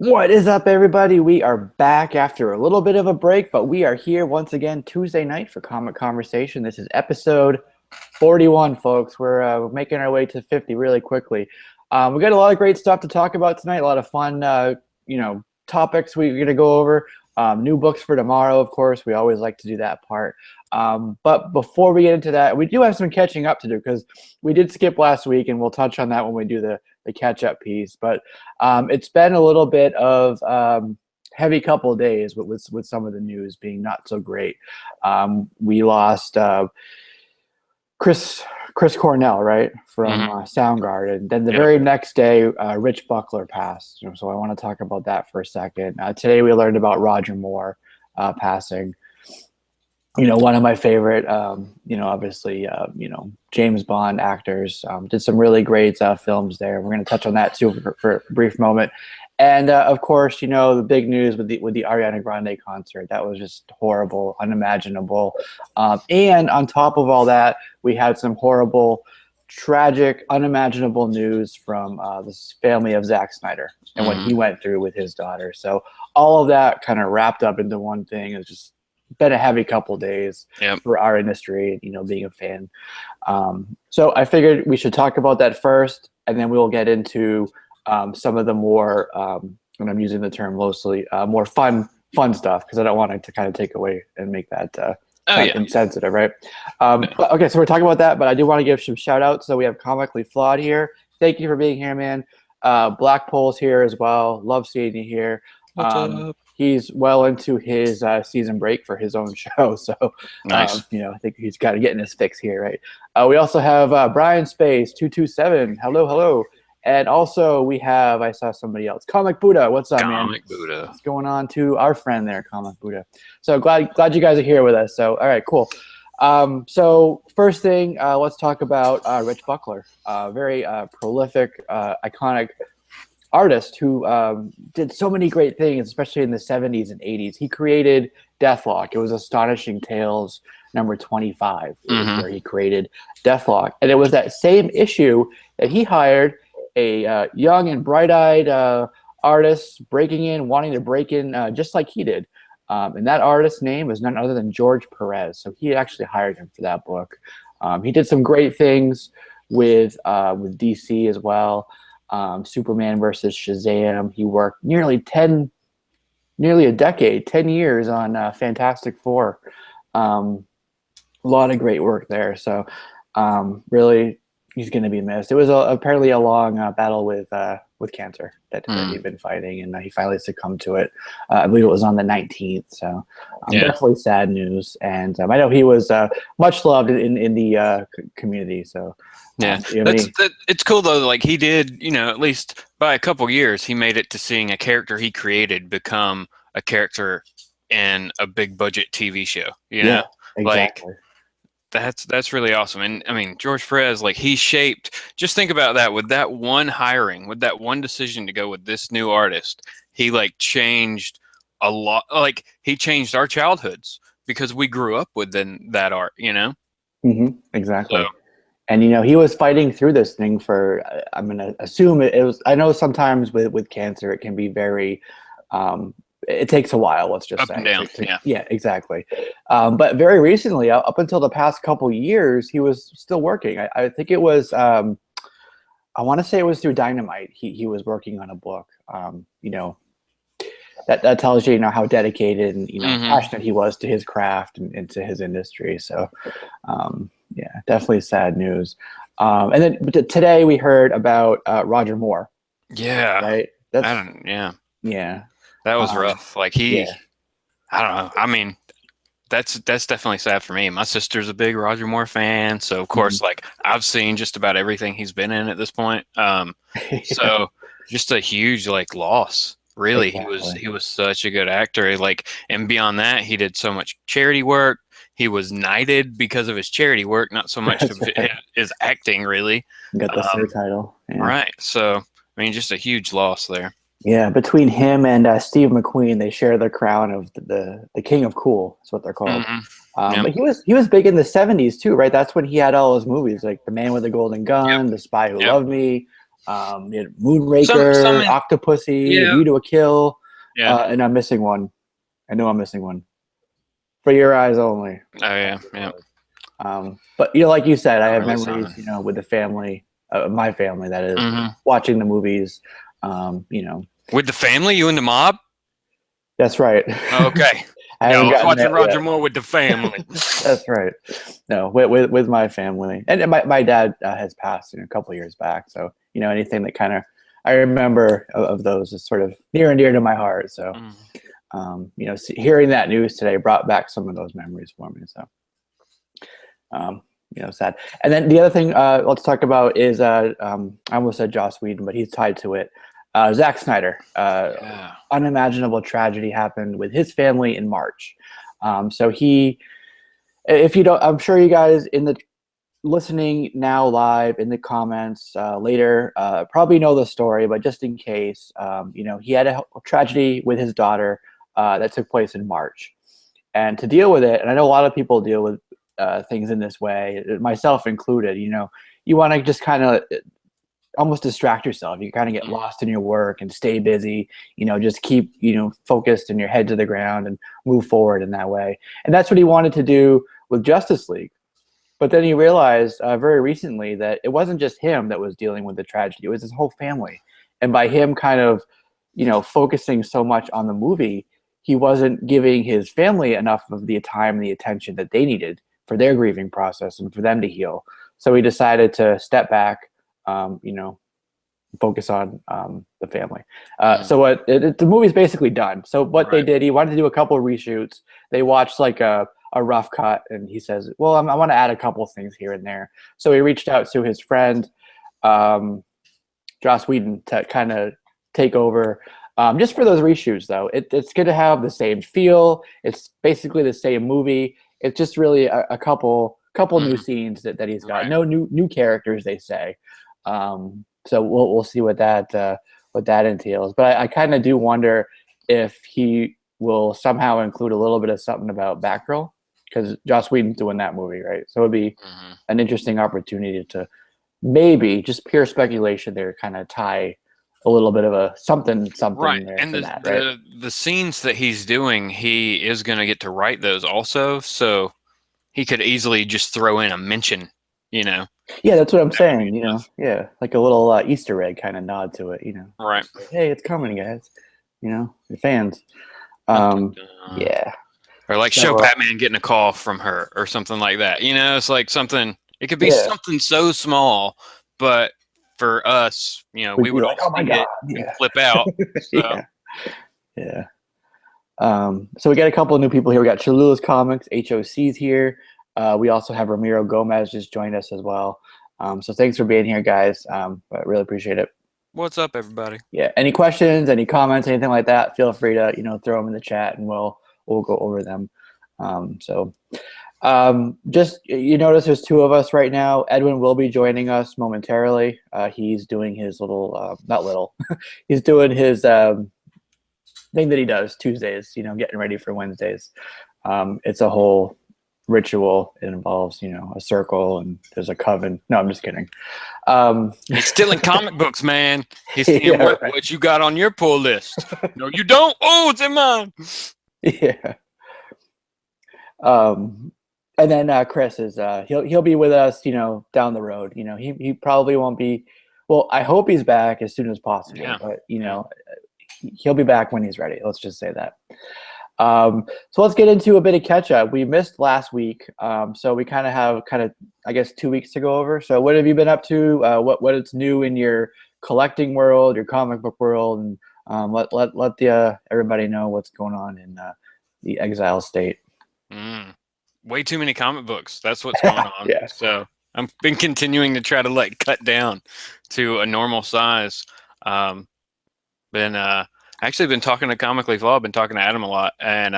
What is up, everybody? We are back after a little bit of a break, but we are here once again Tuesday night for Comic Conversation. This is episode 41, folks. We're making our way to 50 really quickly. We got a lot of great stuff to talk about tonight. A lot of fun, topics we're going to go over. New books for tomorrow, of course. We always like to do that part. But before we get into that, we do have some catching up to do because we did skip last week, and we'll touch on that when we do the catch-up piece. But it's been a little bit of heavy couple of days with some of the news being not so great. We lost Chris Cornell, right, from Soundgarden, and then the very next day, Rich Buckler passed. So I want to talk about that for a second. Today we learned about Roger Moore passing. One of my favorite, obviously, James Bond actors. Did some really great films there. We're going to touch on that too for a brief moment. And of course, the big news with the Ariana Grande concert. That was just horrible, unimaginable. And on top of all that, we had some horrible, tragic, unimaginable news from this family of Zack Snyder and what he went through with his daughter. So all of that kind of wrapped up into one thing. It's just been a heavy couple days for our industry, being a fan. So I figured we should talk about that first, and then we'll get into some of the more, and I'm using the term loosely, more fun stuff, because I don't want it to kind of take away and make that insensitive, right? Okay, so we're talking about that, but I do want to give some shout outs. So we have Comically Flawed here. Thank you for being here, man. Blackpool's here as well. Love seeing you here. What's up? He's well into his season break for his own show, so nice. I think he's got to get in his fix here, right? We also have Brian Space 227. Hello, and also we have, I saw somebody else, Comic Buddha. What's up, man? Comic Buddha. What's going on to our friend there, Comic Buddha? So glad you guys are here with us. So all right, cool. So first thing, let's talk about Rich Buckler, very prolific, iconic artist who did so many great things, especially in the 70s and 80s. He created Deathlock. It was Astonishing Tales number 25, where he created Deathlock. And it was that same issue that he hired a young and bright-eyed artist wanting to break in just like he did. And that artist's name is none other than George Perez. So he actually hired him for that book. He did some great things with DC as well. Superman versus Shazam. He worked nearly a decade, 10 years on Fantastic Four. A lot of great work there. So really, he's going to be missed. It was apparently a long battle with cancer that he'd been fighting, and he finally succumbed to it. I believe it was on the 19th. So definitely sad news. And I know he was much loved in the community. So. Yeah, it's cool though. Like he did, at least by a couple years, he made it to seeing a character he created become a character in a big budget TV show. Yeah, exactly. Like that's really awesome. And I mean, George Perez, like he shaped. Just think about that. With that one hiring, with that one decision to go with this new artist, he like changed a lot. Like he changed our childhoods because we grew up within that art. Exactly. So, and he was fighting through this thing for. I'm gonna assume it was. I know sometimes with cancer it can be very. It takes a while. Let's just up say. And down. Yeah, exactly. But very recently, up until the past couple years, he was still working. I think it was. I want to say it was through Dynamite. He was working on a book. That tells you how dedicated and passionate he was to his craft and to his industry. So. Yeah, definitely sad news. And then today we heard about Roger Moore. Yeah. Right? Yeah. That was rough. Like I don't know. I mean, that's definitely sad for me. My sister's a big Roger Moore fan. So of course, like I've seen just about everything he's been in at this point. So just a huge loss. Really. Exactly. He was such a good actor. And beyond that, he did so much charity work. He was knighted because of his charity work, not so much of his acting, really. Got the Sir title. Yeah. Right. So, I mean, just a huge loss there. Yeah, between him and Steve McQueen, they share the crown of the King of Cool. That's what they're called. But he was big in the 70s too, right? That's when he had all his movies, like The Man with the Golden Gun, The Spy Who Loved Me, You had Moonraker, Some Octopussy, yeah. View to a Kill, Yeah. and I'm missing one. I know I'm missing one. For Your Eyes Only. Oh yeah, yeah. But like you said, I have really memories, fun. with the family, my family, that is, Mm-hmm. watching the movies. With the family, you and the mob. That's right. Okay. I Yeah, I haven't was gotten watching that Roger yet. Moore with the family. That's right. No, with my family, and my dad has passed a couple of years back. So anything that kind of I remember of those is sort of near and dear to my heart. So hearing that news today brought back some of those memories for me. So sad. And then the other thing let's talk about is I almost said Joss Whedon, but he's tied to it. Zack Snyder. Yeah. Unimaginable tragedy happened with his family in March. So he, if you don't, I'm sure you guys in the listening now live in the comments later probably know the story, but just in case, he had a tragedy with his daughter that took place in March. And to deal with it, and I know a lot of people deal with things in this way, myself included, you want to just kind of almost distract yourself. You kind of get lost in your work and stay busy, just keep, focused and your head to the ground and move forward in that way. And that's what he wanted to do with Justice League. But then he realized very recently that it wasn't just him that was dealing with the tragedy. It was his whole family. And by him kind of, focusing so much on the movie, he wasn't giving his family enough of the time and the attention that they needed for their grieving process and for them to heal. So he decided to step back, focus on the family. So the movie's basically done. So what they did, he wanted to do a couple of reshoots. They watched like a rough cut, and he says, well, I want to add a couple of things here and there. So he reached out to his friend, Joss Whedon, to kind of take over. Just for those reshoots, though, it's going to have the same feel. It's basically the same movie. It's just really a couple new scenes that he's got. No new characters, they say. So we'll see what that entails. But I kind of do wonder if he will somehow include a little bit of something about Batgirl, because Joss Whedon's doing that movie, right? So it'd be an interesting opportunity to maybe, just pure speculation there, kind of tie a little bit of a something there and for that, right? the scenes that he's doing, he is going to get to write those also, so he could easily just throw in a mention, Yeah, that's what I'm saying. Yeah, like a little Easter egg kind of nod to it. Right. Like, hey, it's coming, guys. Your fans. Yeah. Or like show Batman getting a call from her or something like that. It's like something. It could be something so small, but for us, we would like, oh my God, and flip out. So. Yeah. So we got a couple of new people here. We got Cholula's Comics, HOC's here. We also have Ramiro Gomez just joined us as well. So thanks for being here, guys. I really appreciate it. What's up, everybody? Yeah. Any questions, any comments, anything like that, feel free to, throw them in the chat and we'll go over them. Just, you notice there's two of us right now. Edwin will be joining us momentarily. He's doing his he's doing his thing that he does Tuesdays, getting ready for Wednesdays. It's a whole ritual. It involves, a circle and there's a coven. No, I'm just kidding. He's stealing comic books, man. He's seeing what you got on your pull list. No, you don't. Oh, it's in mine. Yeah. And then Chris is he'll be with us, down the road. He probably won't be. Well, I hope he's back as soon as possible. Yeah. But he'll be back when he's ready. Let's just say that. So let's get into a bit of catch up. We missed last week, so we kind of have I guess 2 weeks to go over. So what have you been up to? What is new in your collecting world, your comic book world, and let everybody know what's going on in the exile state. Way too many comic books. That's what's going on. Yeah. So I've been continuing to try to cut down to a normal size. Actually been talking to Comically Flawed. I've been talking to Adam a lot, and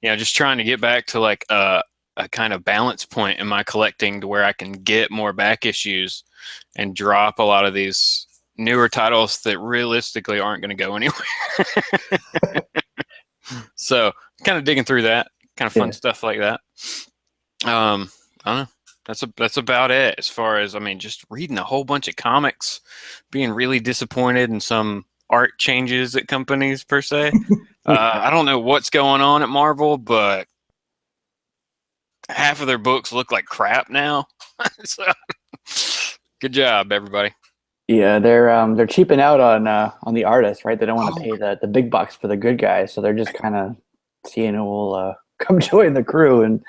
just trying to get back to a kind of balance point in my collecting to where I can get more back issues and drop a lot of these newer titles that realistically aren't going to go anywhere. So kind of digging through that. Kind of fun stuff like that. I don't know. That's about it. As far as, I mean, just reading a whole bunch of comics, being really disappointed in some art changes at companies per se. I don't know what's going on at Marvel, but half of their books look like crap now. So, good job, everybody. Yeah, they're cheaping out on the artists, right? They don't want to pay the big bucks for the good guys, so they're just kind of seeing who will come join the crew, and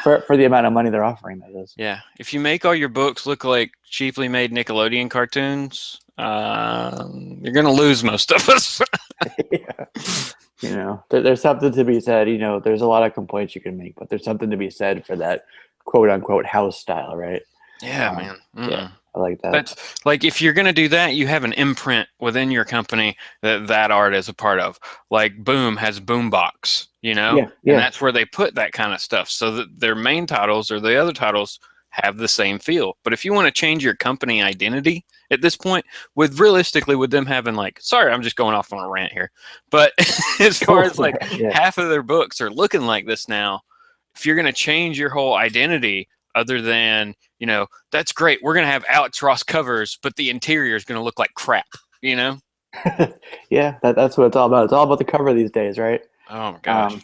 for the amount of money they're offering, that is. Yeah, if you make all your books look like cheaply made Nickelodeon cartoons, you're gonna lose most of us. Yeah. You know, there's something to be said. You know, there's a lot of complaints you can make, but there's something to be said for that quote unquote house style, right? Yeah, man. Yeah, I like that. That's like, if you're gonna do that, you have an imprint within your company that art is a part of. Like Boom has Boombox, you know, Yeah. and that's where they put that kind of stuff, so that their main titles or the other titles have the same feel. But if you want to change your company identity at this point, with realistically with them having, like, sorry, I'm just going off on a rant here, but as far as like half of their books are looking like this now, if you're gonna change your whole identity, other than, you know, that's great, we're going to have Alex Ross covers, but the interior is going to look like crap, you know? Yeah, that's what it's all about. It's all about the cover these days, right? Oh, my gosh.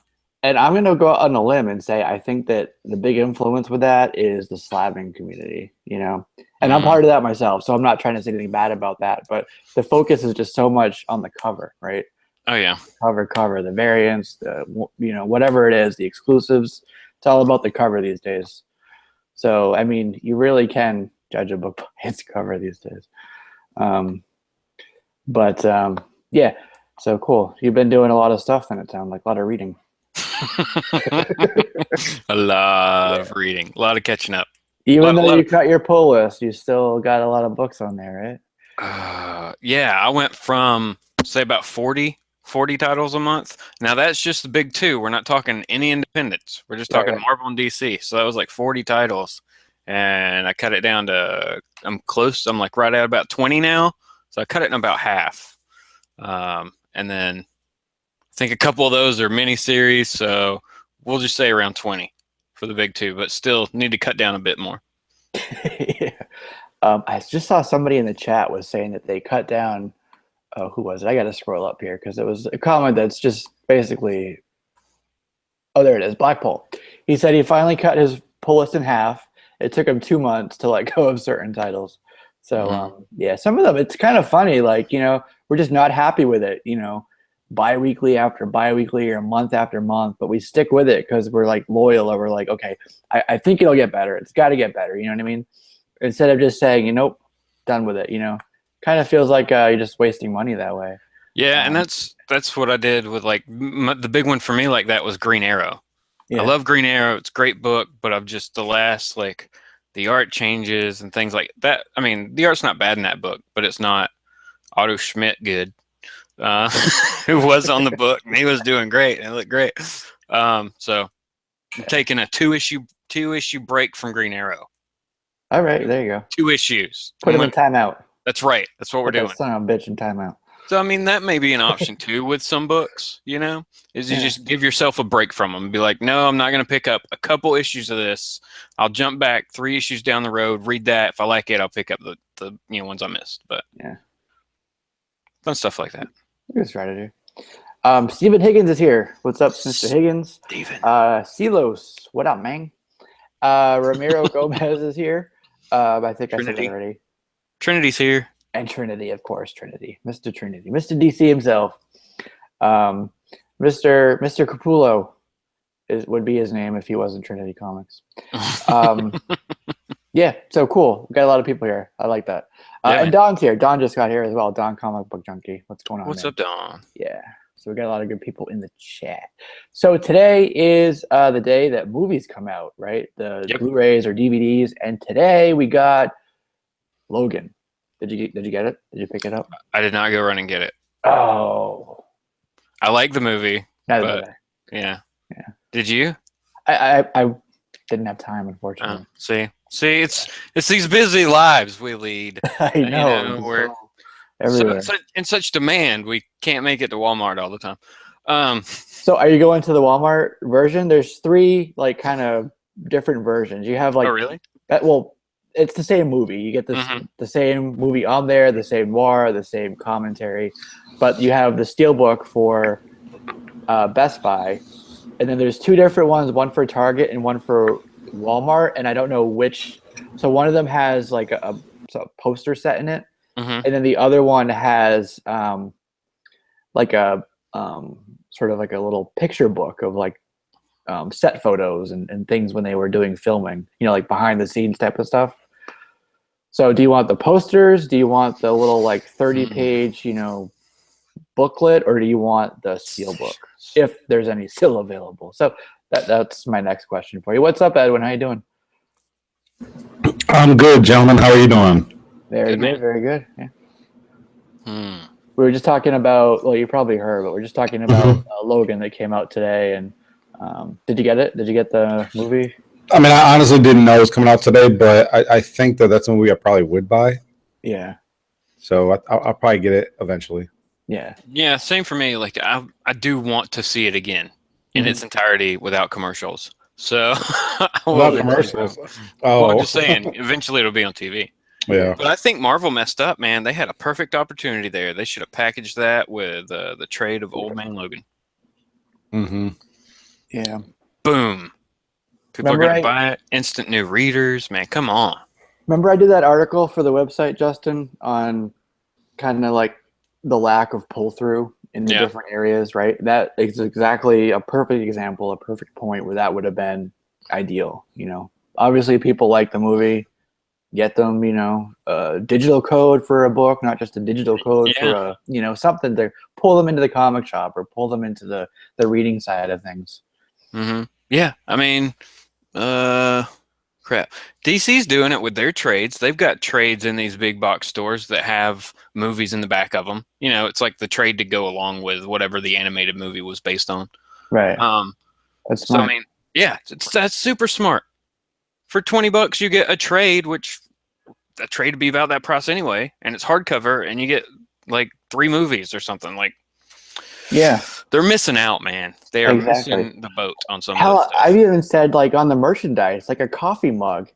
And I'm going to go out on a limb and say I think that the big influence with that is the slabbing community, you know? And I'm part of that myself, so I'm not trying to say anything bad about that, but the focus is just so much on the cover, right? Oh, yeah. Cover, the variants, you know, whatever it is, the exclusives. It's all about the cover these days. So, I mean, you really can judge a book by its cover these days. Yeah, so cool. You've been doing a lot of stuff, and it sounds like a lot of reading. A lot of reading, a lot of catching up. Even though you cut your pull list, you still got a lot of books on there, right? Yeah, I went from, say, about 40 titles a month. Now, that's just the big two. We're not talking any independents. We're just talking Marvel and DC. So that was like 40 titles. And I cut it down to, I'm like right at about 20 now. So I cut it in about half. And then I think a couple of those are miniseries. So we'll just say around 20 for the big two, but still need to cut down a bit more. Yeah. I just saw somebody in the chat was saying that they cut down. Who was it? I got to scroll up here because it was a comment that's just basically, oh, there it is, Blackpool. He said he finally cut his pull list in half. It took him 2 months to let go of certain titles. So, yeah, some of them, it's kind of funny. Like, you know, we're just not happy with it, you know, bi-weekly after bi-weekly or month after month, but we stick with it because we're like loyal, or we're like, okay, I think it'll get better. It's got to get better. You know what I mean? Instead of just saying, you know, done with it, you know. Kind of feels like you're just wasting money that way. Yeah, and that's what I did with, like, the big one for me like that was Green Arrow. Yeah. I love Green Arrow. It's a great book, but I've just, the last, like, the art changes and things like that. I mean, the art's not bad in that book, but it's not Otto Schmidt good, who was on the book, and he was doing great, and it looked great. So I'm taking a two issue break from Green Arrow. All right, there you go. 2 issues. Put him in timeout. That's right. That's what we're doing. Son of a bitch in timeout. So, I mean, that may be an option too with some books, you know, is you just give yourself a break from them and be like, no, I'm not going to pick up a couple issues of this. I'll jump back 3 issues down the road, read that. If I like it, I'll pick up the ones I missed. But yeah, fun stuff like that. Good strategy. Stephen Higgins is here. What's up, Mr. Higgins? Steven. Silos, what up, man? Ramiro Gomez is here. I think Trinity. I said it already. Trinity's here. And Trinity, of course, Trinity. Mr. DC himself. Mr. Capullo would be his name if he wasn't Trinity Comics. Yeah, so cool. We got a lot of people here. I like that. And Don's here. Don just got here as well. Don, Comic Book Junkie. What's going on? What's up, Don? Yeah. So we got a lot of good people in the chat. So today is the day that movies come out, right? The Blu-rays or DVDs. And today we got Logan. Did you get it? Did you pick it up? I did not go run and get it. Oh. I like the movie. Neither did I. Yeah. Did you? I didn't have time, unfortunately. See, it's these busy lives we lead. I know. You know, we're in such demand, we can't make it to Walmart all the time. So are you going to the Walmart version? There's 3 like kind of different versions. You have like, oh really? Well, it's the same movie. You get this the same movie on there, the same noir, the same commentary, but you have the steelbook for Best Buy, and then there's two different ones, one for Target and one for Walmart, and I don't know which. So one of them has like a poster set in it, and then the other one has like a sort of like a little picture book of like set photos and things when they were doing filming, like behind the scenes type of stuff. So do you want the posters? Do you want the little like 30-page, booklet, or do you want the steelbook, if there's any still available? So that's my next question for you. What's up, Edwin? How you doing? I'm good, gentlemen. How are you doing? Very good, very good. Yeah. We were just talking about, well, you probably heard, but we're just talking about Logan that came out today. And did you get it? Did you get the movie? I mean, I honestly didn't know it was coming out today, but I think that's a movie I probably would buy. Yeah. So I'll probably get it eventually. Yeah. Yeah, same for me. Like I do want to see it again in its entirety without commercials. So without commercials. Well, I'm just saying, eventually it'll be on TV. Yeah. But I think Marvel messed up, man. They had a perfect opportunity there. They should have packaged that with the trade of Old Man Logan. Yeah. Boom. People are going to buy it. Instant new readers. Man, come on. Remember I did that article for the website, Justin, on kind of like the lack of pull-through in the different areas, right? That is exactly a perfect example, a perfect point where that would have been ideal, Obviously, people like the movie. Get them, a digital code for a book, not just a digital code for a, something to pull them into the comic shop or pull them into the reading side of things. Yeah, I mean, crap. DC's doing it with their trades. They've got trades in these big box stores that have movies in the back of them. It's like the trade to go along with whatever the animated movie was based on. Right. That's smart. So I mean, yeah, that's super smart. For $20, you get a trade, which a trade would be about that price anyway, and it's hardcover, and you get like 3 movies or something. Like, yeah, they're missing out, man. They are missing the boat on some. Hell, I've even said like on the merchandise, like a coffee mug.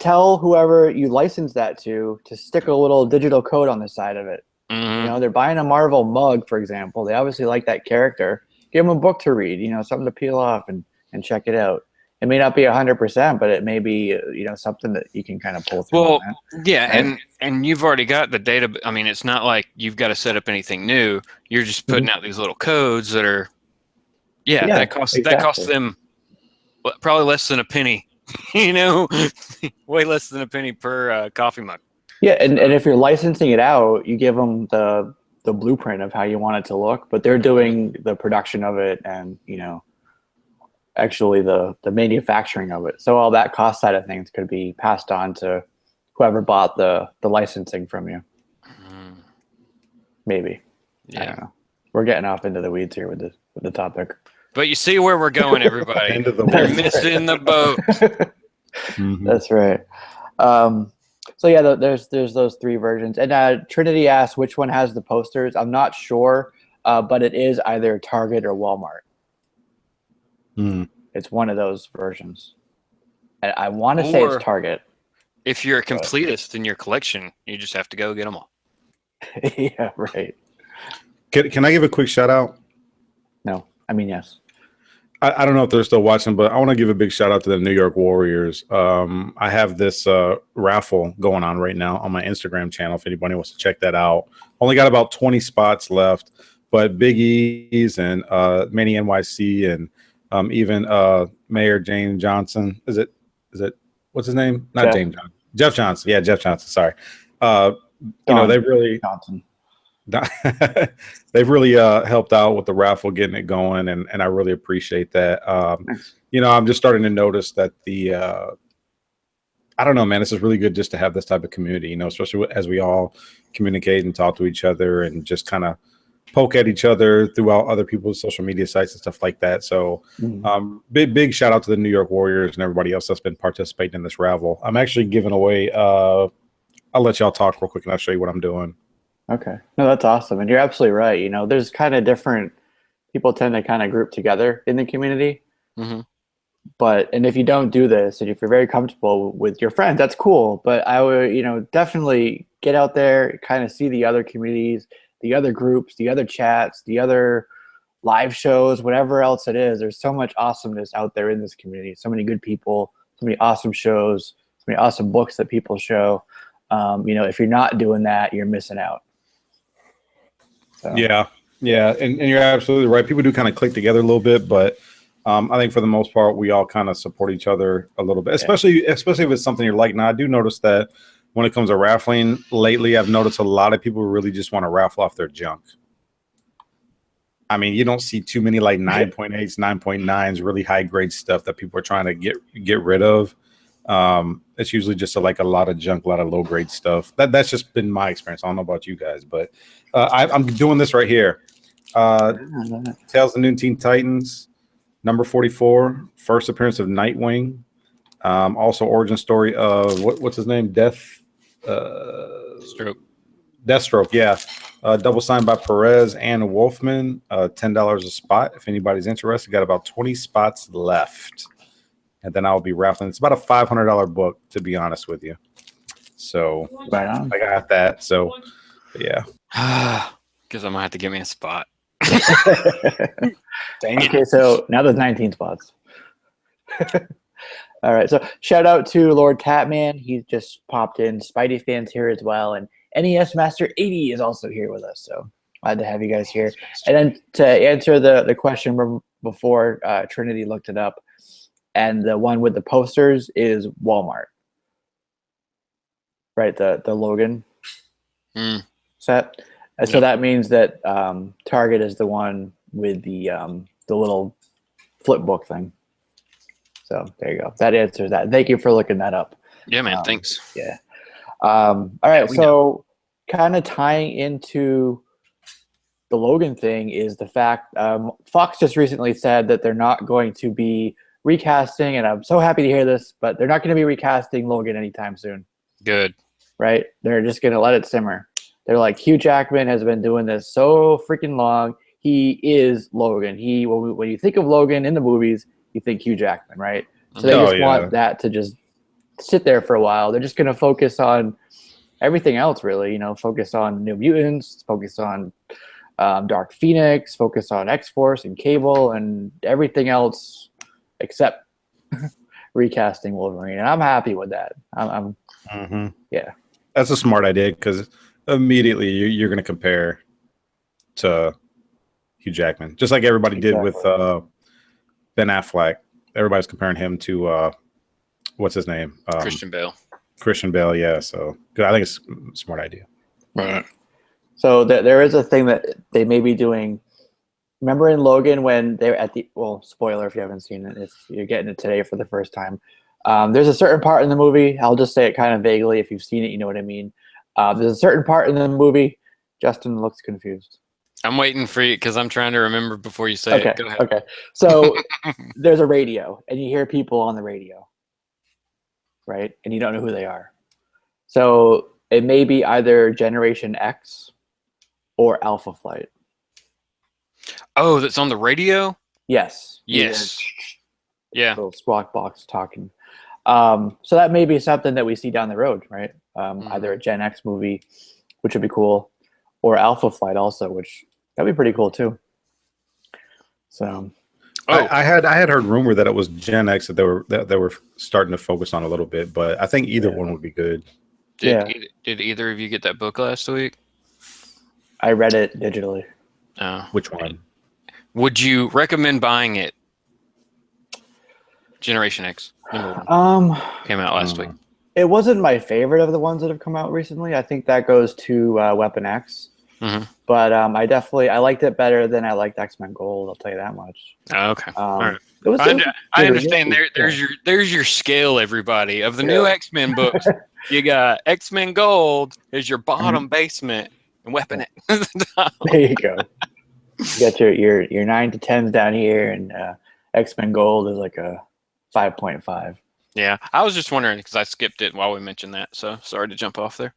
Tell whoever you license that to stick a little digital code on the side of it. They're buying a Marvel mug, for example. They obviously like that character. Give them a book to read. Something to peel off and check it out. It may not be 100%, but it may be, something that you can kind of pull through. Well, yeah, right? and you've already got the data. I mean, it's not like you've got to set up anything new. You're just putting out these little codes that are, that costs them probably less than a penny. Way less than a penny per coffee mug. Yeah, and if you're licensing it out, you give them the blueprint of how you want it to look, but they're doing the production of it and actually the manufacturing of it. So all that cost side of things could be passed on to whoever bought the licensing from you. Maybe. Yeah. I don't know. We're getting off into the weeds here with the topic. But you see where we're going, everybody. They're missing the boat. That's right. So yeah, there's those 3 versions. And Trinity asked which one has the posters. I'm not sure, but it is either Target or Walmart. It's one of those versions. I want to say it's Target. If you're a completist in your collection, you just have to go get them all. Yeah, right. Can I give a quick shout out? No, I mean, yes. I don't know if they're still watching, but I want to give a big shout out to the New York Warriors. I have this raffle going on right now on my Instagram channel. If anybody wants to check that out, only got about 20 spots left, but Big E's and Manny NYC and even Mayor James Johnson. Is it what's his name? Not James Johnson. Jeff Johnson. Yeah, Jeff Johnson. Sorry. They've really Johnson. They've really helped out with the raffle, getting it going, and I really appreciate that. I'm just starting to notice that I don't know, man, this is really good just to have this type of community, especially as we all communicate and talk to each other and just kind of poke at each other throughout other people's social media sites and stuff like that. So big shout out to the New York Warriors and everybody else that's been participating in this raffle. I'm actually giving away, I'll let y'all talk real quick and I'll show you what I'm doing. Okay. No, that's awesome. And you're absolutely right. There's kind of different people tend to kind of group together in the community. and if you don't do this, and if you're very comfortable with your friends, that's cool. But I would, definitely get out there, kind of see the other communities, the other groups, the other chats, the other live shows, whatever else it is. There's so much awesomeness out there in this community. So many good people, so many awesome shows, so many awesome books that people show. If you're not doing that, you're missing out. So. Yeah, and you're absolutely right. People do kind of click together a little bit, but I think for the most part, we all kind of support each other a little bit, especially if it's something you're like. Now, I do notice that when it comes to raffling lately, I've noticed a lot of people really just want to raffle off their junk. I mean, you don't see too many like 9.8s, 9.9s, really high grade stuff that people are trying to get rid of. It's usually just a lot of junk, a lot of low grade stuff. That's just been my experience. I don't know about you guys, but I'm doing this right here. Tales of the New Teen Titans, number 44, first appearance of Nightwing. Also origin story of what's his name? Deathstroke, yeah. Double signed by Perez and Wolfman. $10 a spot if anybody's interested. Got about 20 spots left. And then I'll be raffling. It's about a $500 book, to be honest with you. So right on. I got that. So yeah. Because I'm gonna have to give me a spot. Dang. Okay, so now there's 19 spots. All right. So shout out to Lord Tatman. He just popped in. Spidey fans here as well, and NES Master 80 is also here with us. So glad to have you guys here. And then to answer the question before, Trinity looked it up. And the one with the posters is Walmart, right? The Logan set. And so that means that Target is the one with the little flip book thing. So there you go. That answers that. Thank you for looking that up. Yeah, man. Thanks. Yeah. All right. So kind of tying into the Logan thing is the fact Fox just recently said that they're not going to be recasting, and I'm so happy to hear this, but they're not going to be recasting Logan anytime soon. Good. Right? They're just going to let it simmer. They're like, Hugh Jackman has been doing this so freaking long. He is Logan. When you think of Logan in the movies, you think Hugh Jackman, right? So they just want that to just sit there for a while. They're just going to focus on everything else, really. Focus on New Mutants, focus on Dark Phoenix, focus on X-Force and Cable and everything else except recasting Wolverine, and I'm happy with that. Yeah, that's a smart idea because immediately you're going to compare to Hugh Jackman, just like everybody did with Ben Affleck. Everybody's comparing him to what's his name? Christian Bale. Christian Bale, yeah. So I think it's a smart idea. Right. So there is a thing that they may be doing. Remember in Logan when they're at spoiler if you haven't seen it, you're getting it today for the first time. There's a certain part in the movie, I'll just say it kind of vaguely. If you've seen it, you know what I mean. There's a certain part in the movie, Justin looks confused. I'm waiting for you because I'm trying to remember before you say it. Go ahead. Okay. So there's a radio, and you hear people on the radio, right? And you don't know who they are. So it may be either Generation X or Alpha Flight. Oh, that's on the radio? Yes. Yes. Yeah. Little squawk box talking. So that may be something that we see down the road, right? Either a Gen X movie, which would be cool, or Alpha Flight also, which that'd be pretty cool too. So I had heard rumor that it was Gen X that they were starting to focus on a little bit, but I think either one would be good. Did either of you get that book last week? I read it digitally. Which one? Would you recommend buying it? Generation X. Came out last week. It wasn't my favorite of the ones that have come out recently. I think that goes to Weapon X. But I liked it better than I liked X-Men Gold. I'll tell you that much. Oh, okay. All right. I understand. There's your scale, everybody. Of the new X-Men books, you got X-Men Gold is your bottom basement, and Weapon X. There you go. You got your 9 to 10s down here, and X-Men Gold is like a 5.5. Yeah, I was just wondering because I skipped it while we mentioned that, so sorry to jump off there.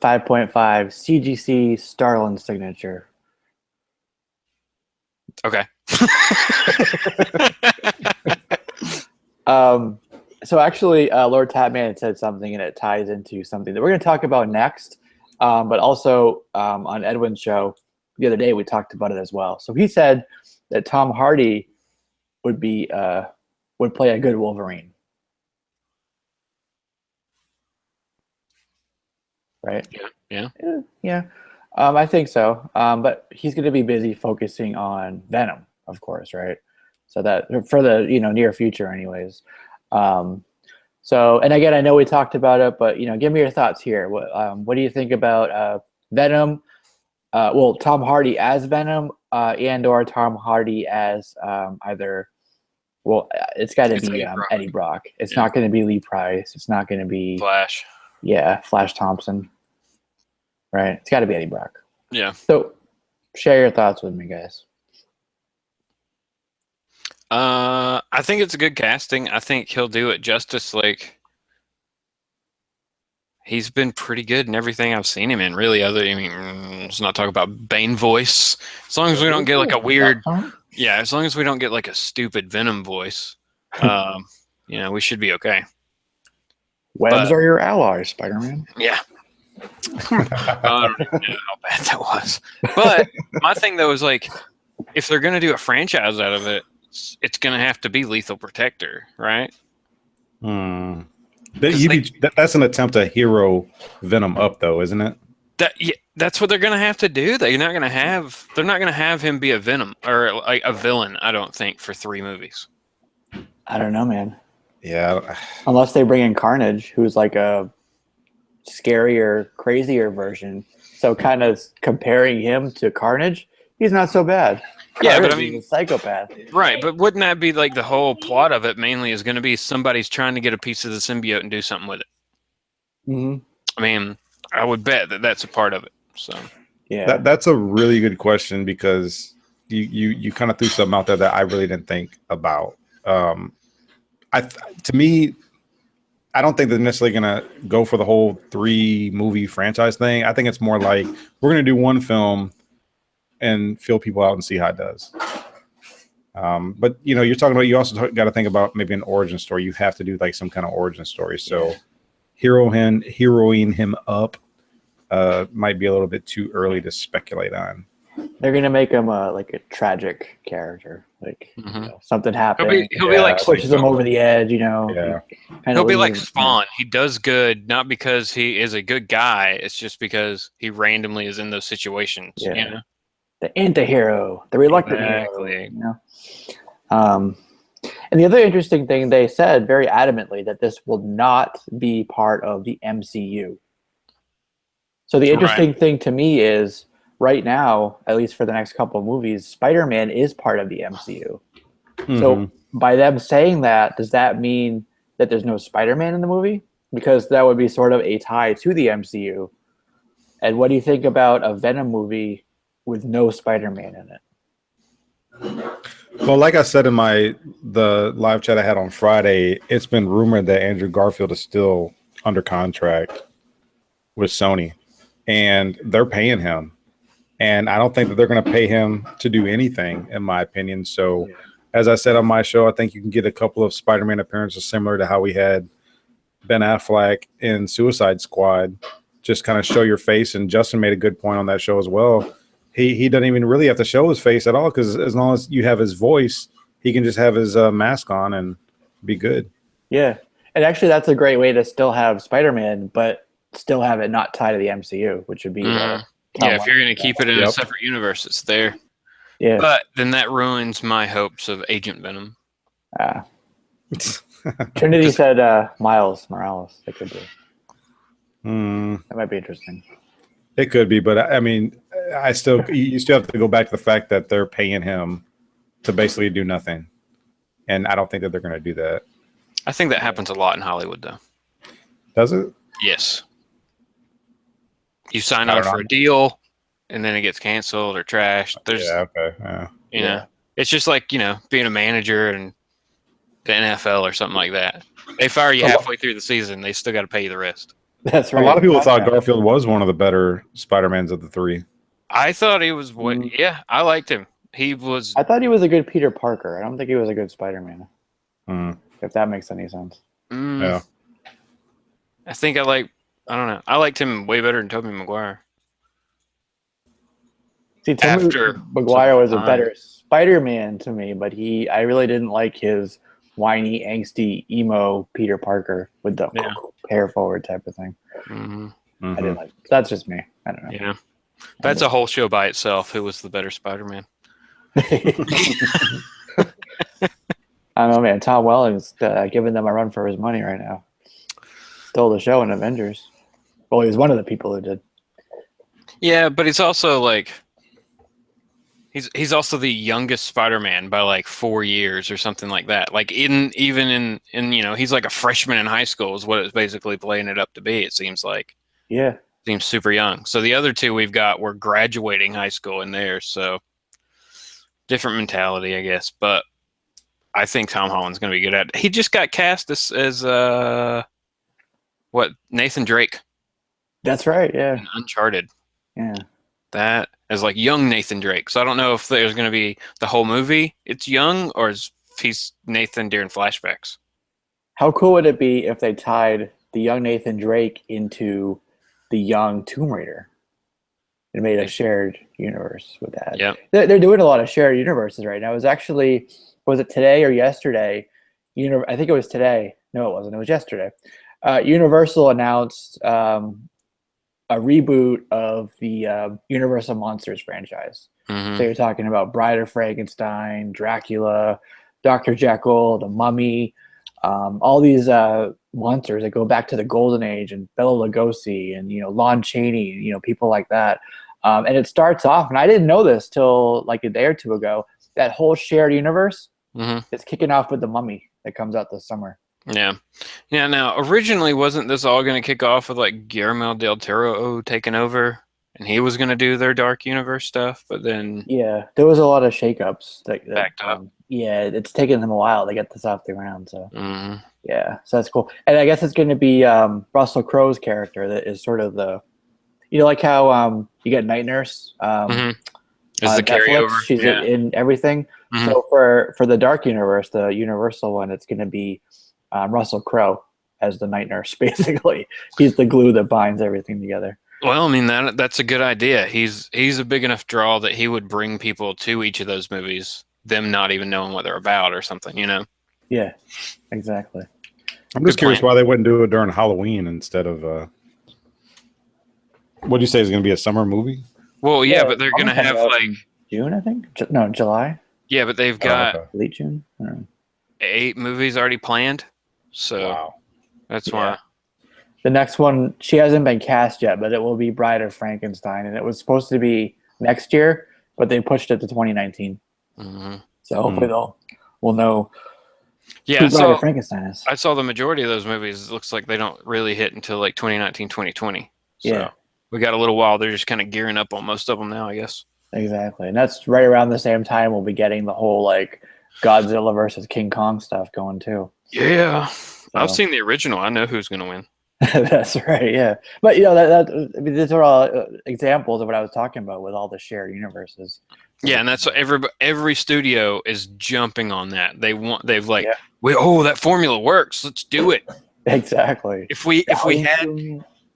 5.5 CGC Starlin signature. Okay. So actually, Lord Tatman had said something, and it ties into something that we're going to talk about next. But also on Edwin's show the other day, we talked about it as well. So he said that Tom Hardy would play a good Wolverine, right? Yeah. I think so. But he's going to be busy focusing on Venom, of course, right? So that for the near future, anyways. So, and again, I know we talked about it, but give me your thoughts here. What do you think about Venom? Well, Tom Hardy as Venom, and/or Tom Hardy as either. Well, it's got to be Eddie Brock. It's not going to be Lee Price. It's not going to be Flash. Yeah, Flash Thompson. Right. It's got to be Eddie Brock. Yeah. So, share your thoughts with me, guys. I think it's a good casting. I think he'll do it justice. Like, he's been pretty good in everything I've seen him in. Really, let's not talk about Bane voice. As long as we don't get like a weird, as long as we don't get like a stupid Venom voice, we should be okay. Webs are your allies, Spider-Man. Yeah. I don't know how bad that was. But my thing though is like, if they're gonna do a franchise out of it, it's gonna have to be Lethal Protector, right? That's an attempt to hero Venom up, though, isn't it? That's what they're gonna have to do. They're not gonna have him be a Venom or like a villain. I don't think for 3 movies. I don't know, man. Yeah. Unless they bring in Carnage, who's like a scarier, crazier version. So kind of comparing him to Carnage, he's not so bad. Yeah, Carnage but is a psychopath. Right, but wouldn't that be like the whole plot of it mainly is going to be somebody's trying to get a piece of the symbiote and do something with it? Mm-hmm. I mean, I would bet that that's a part of it. So yeah, that's a really good question because you kind of threw something out there that I really didn't think about. To me, I don't think they're necessarily going to go for the whole 3-movie franchise thing. I think it's more like we're going to do one film and feel people out and see how it does. But you're talking about, you also got to think about maybe an origin story. You have to do like some kind of origin story. So heroing him up might be a little bit too early to speculate on. They're gonna make him like a tragic character, like something happened. He'll be like pushes him over the edge. Yeah. He'll be like Spawn. He does good not because he is a good guy. It's just because he randomly is in those situations. Yeah. The anti-hero, the reluctant hero. And the other interesting thing, they said very adamantly that this will not be part of the MCU. So the interesting thing to me is right now, at least for the next couple of movies, Spider-Man is part of the MCU. So by them saying that, does that mean that there's no Spider-Man in the movie? Because that would be sort of a tie to the MCU. And what do you think about a Venom movie with no Spider-Man in it? Well, like I said in the live chat I had on Friday, it's been rumored that Andrew Garfield is still under contract with Sony, and they're paying him. And I don't think that they're going to pay him to do anything, in my opinion. So, as I said on my show, I think you can get a couple of Spider-Man appearances similar to how we had Ben Affleck in Suicide Squad. Just kind of show your face, and Justin made a good point on that show as well. He doesn't even really have to show his face at all because as long as you have his voice, he can just have his mask on and be good. Yeah, and actually that's a great way to still have Spider-Man, but still have it not tied to the MCU, which would be if you're going to keep it in a separate universe, it's there. Yeah, but then that ruins my hopes of Agent Venom. Trinity said Miles Morales. That could be. That might be interesting. It could be, but I mean, you still have to go back to the fact that they're paying him to basically do nothing, and I don't think that they're going to do that. I think that happens a lot in Hollywood, though. Does it? Yes. You sign up for a deal, and then it gets canceled or trashed. It's just like being a manager in the NFL or something like that. They fire you halfway through the season; they still got to pay you the rest. That's right. A lot of people thought Garfield was one of the better Spider-Mans of the 3. I thought he was. I liked him. I thought he was a good Peter Parker. I don't think he was a good Spider-Man. if that makes any sense. Yeah. I think I don't know. I liked him way better than Tobey Maguire. See, Tobey Maguire was a better Spider-Man to me, but I really didn't like his whiny, angsty, emo Peter Parker with the hair forward type of thing. I didn't like. That's just me. I don't know. Yeah, that's a whole show by itself. Who was the better Spider-Man? I don't know, man. Tom Welling's giving them a run for his money right now. Stole the show in Avengers. Well, he was one of the people who did. Yeah, but he's also like, he's also the youngest Spider-Man by like 4 years or something like that. Like even in he's like a freshman in high school is what it's basically playing it up to be. It seems like. Yeah. Seems super young. So the other two we've got were graduating high school in there. So different mentality, I guess. But I think Tom Holland's going to be good at it. He just got cast as Nathan Drake. That's right, yeah. In Uncharted. Yeah. That is like young Nathan Drake. So I don't know if there's going to be the whole movie it's young or if he's Nathan during flashbacks. How cool would it be if they tied the young Nathan Drake into the young Tomb Raider? It made a shared universe with that. Yeah. They're doing a lot of shared universes right now. It was it today or yesterday? I think it was today. No, it wasn't. It was yesterday. Universal announced a reboot of the Universal Monsters franchise. So you're talking about Bride of Frankenstein, Dracula, Dr. Jekyll, the Mummy, all these monsters that go back to the Golden Age, and Bela Lugosi and Lon Chaney, people like that. And it starts off, and I didn't know this till like a day or two ago, that whole shared universe is kicking off with the Mummy that comes out this summer. Yeah. Now, originally, wasn't this all going to kick off with like Guillermo del Toro taking over, and he was going to do their Dark Universe stuff? But then, there was a lot of shakeups. Backed up. It's taken them a while to get this off the ground. So so that's cool. And I guess it's going to be Russell Crowe's character that is sort of the, like how you get Night Nurse. Is the carryover? She's in everything. So for the Dark Universe, the Universal one, it's going to be Russell Crowe as the Night Nurse. Basically, he's the glue that binds everything together. Well, I mean that's a good idea. He's a big enough draw that he would bring people to each of those movies, them not even knowing what they're about or something. Yeah, exactly. I'm just curious why they wouldn't do it during Halloween instead of. What do you say is going to be a summer movie? Well, yeah, but they're going to have like June, I think. No, July. Yeah, but they've got late June. 8 movies already planned. So that's why. The next one, she hasn't been cast yet, but it will be Bride of Frankenstein, and it was supposed to be next year, but they pushed it to 2019. So hopefully we'll know. Yeah, who Bride of Frankenstein is. I saw the majority of those movies. It looks like they don't really hit until like 2019, 2020. So we got a little while. They're just kind of gearing up on most of them now, I guess. Exactly, and that's right around the same time we'll be getting the whole like Godzilla versus King Kong stuff going too. Yeah, I've seen the original. I know who's going to win. That's right. Yeah, but these are all examples of what I was talking about with all the shared universes. Yeah, and that's what every studio is jumping on that. That formula works. Let's do it. Exactly. If we had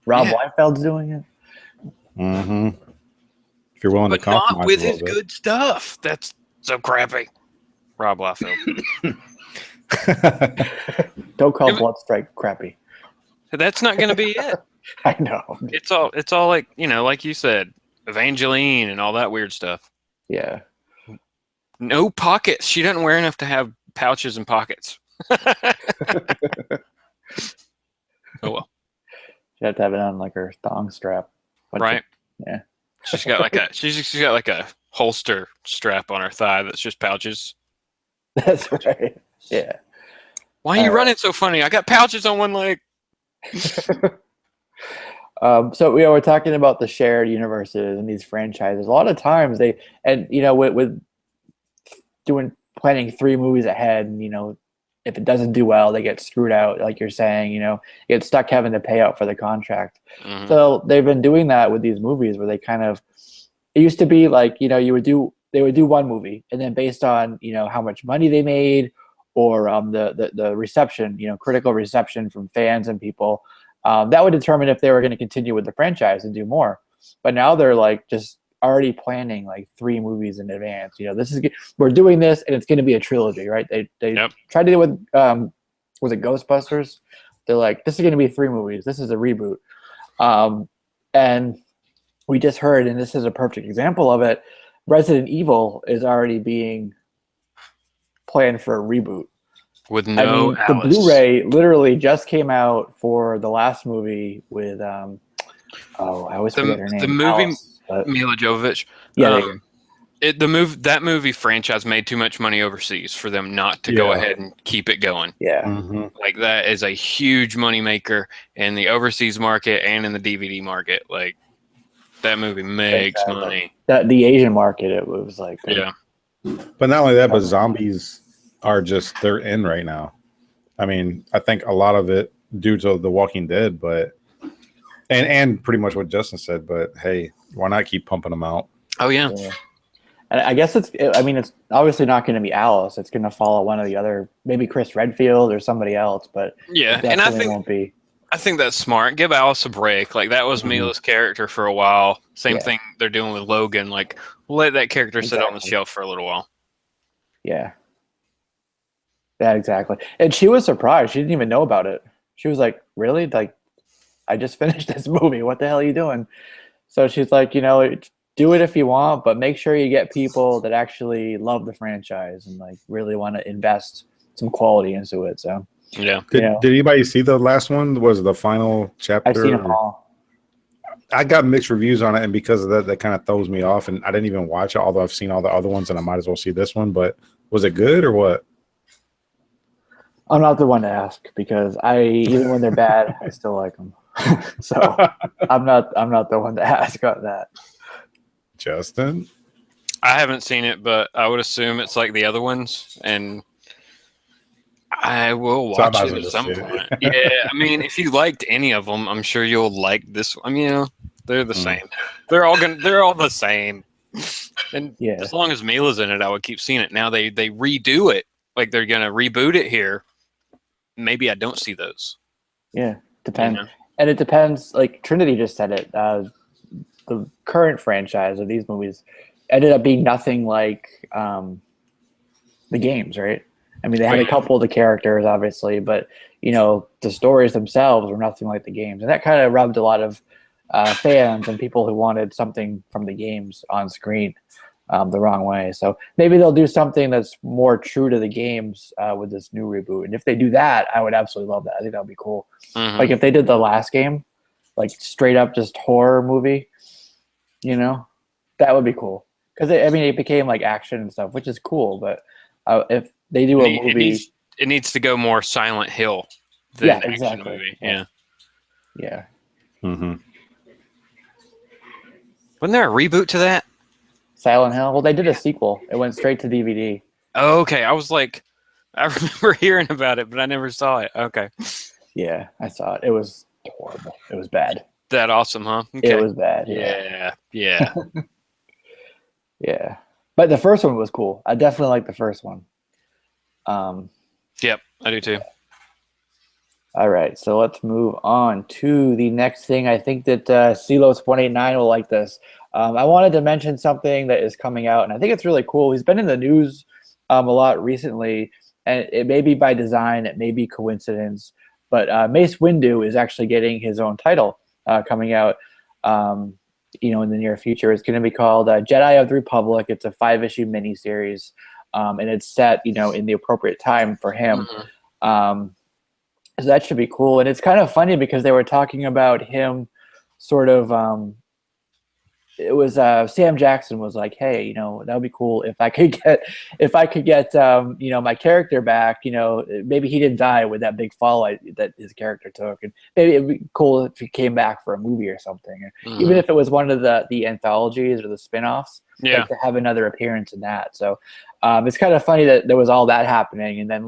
Rob Liefeld's doing it. If you're willing but to compromise, not with his good stuff. That's so crappy. Rob Liefeld. Don't call Bloodstrike crappy. That's not going to be it. I know. It's all like like you said, Evangeline and all that weird stuff. Yeah. No pockets. She doesn't wear enough to have pouches and pockets. Oh well. She had to have it on like her thong strap. Right. Yeah. She's got like a holster strap on her thigh that's just pouches. That's right. Yeah. Why are you running so funny? I got pouches on one leg. So we're talking about the shared universes and these franchises. A lot of times with planning 3 movies ahead, and if it doesn't do well, they get screwed out. Like you're saying, get stuck having to pay out for the contract. So they've been doing that with these movies where they kind of. It used to be like they would do one movie, and then based on how much money they made or the reception, critical reception from fans and people, that would determine if they were going to continue with the franchise and do more. But now they're like just already planning like 3 movies in advance. We're doing this, and it's going to be a trilogy, right? They tried to do it with was it Ghostbusters? They're like, this is going to be 3 movies. This is a reboot, and we just heard, and this is a perfect example of it. Resident Evil is already being planned for a reboot. With no the Blu-ray literally just came out for the last movie with I always forget her name. The movie Alice, Mila Jovovich. Yeah, that movie franchise made too much money overseas for them not to go ahead and keep it going. Yeah, like that is a huge money maker in the overseas market and in the DVD market. Like that movie makes money. The Asian market, it was like But not only that, but zombies are they're in right now. I mean, I think a lot of it due to The Walking Dead, but and pretty much what Justin said. But hey, why not keep pumping them out? Oh yeah. And I guess it's obviously not going to be Alice. It's going to follow one of the other, maybe Chris Redfield or somebody else. But and I think won't be. I think that's smart. Give Alice a break. Like that was Mila's character for a while. Same thing they're doing with Logan. Like let that character sit on the shelf for a little while. Yeah. Yeah, exactly. And she was surprised. She didn't even know about it. She was like, really? Like, I just finished this movie. What the hell are you doing? So she's like, do it if you want, but make sure you get people that actually love the franchise and like really want to invest some quality into it. So Did anybody see the last one? Was the final chapter? I've seen them all. I got mixed reviews on it, and because of that kind of throws me off, and I didn't even watch it, although I've seen all the other ones, and I might as well see this one. But was it good or what? I'm not the one to ask because even when they're bad, I still like them. So I'm not the one to ask about that. Justin, I haven't seen it, but I would assume it's like the other ones, and I will watch it at some point. Yeah, I mean, if you liked any of them, I'm sure you'll like this one. I mean, they're the same. They're all the same. And as long as Mila's in it, I would keep seeing it. Now they redo it, like they're gonna reboot it here. Maybe I don't see those. Yeah, depends. And it depends. Like Trinity just said it. The current franchise of these movies ended up being nothing like the games, right? I mean, they had a couple of the characters, obviously, but the stories themselves were nothing like the games, and that kind of rubbed a lot of fans and people who wanted something from the games on screen the wrong way. So maybe they'll do something that's more true to the games with this new reboot. And if they do that, I would absolutely love that. I think that would be cool. Like if they did the last game, like straight up just horror movie, that would be cool. Because it became like action and stuff, which is cool. But if they do a movie, it needs to go more Silent Hill than action movie. Yeah. Mm-hmm. Wasn't there a reboot to that? Silent Hill? Well, they did a sequel. It went straight to DVD. Oh, okay. I was like, I remember hearing about it, but I never saw it. Okay. Yeah, I saw it. It was horrible. It was bad. That awesome, huh? Okay. It was bad. Yeah. Yeah. But the first one was cool. I definitely like the first one. Yep, I do too. All right, so let's move on to the next thing. I think that Silos189 will like this. I wanted to mention something that is coming out, and I think it's really cool. He's been in the news a lot recently, and it may be by design, it may be coincidence, but Mace Windu is actually getting his own title coming out in the near future. It's going to be called Jedi of the Republic. It's a 5-issue miniseries, and it's set, in the appropriate time for him. So that should be cool. And it's kind of funny because they were talking about him sort of it was Sam Jackson was like, hey, that would be cool if I could get my character back. Maybe he didn't die with that big fall that his character took, and maybe it'd be cool if he came back for a movie or something, even if it was one of the anthologies or the spin-offs. Like to have another appearance in that. So it's kind of funny that there was all that happening, and then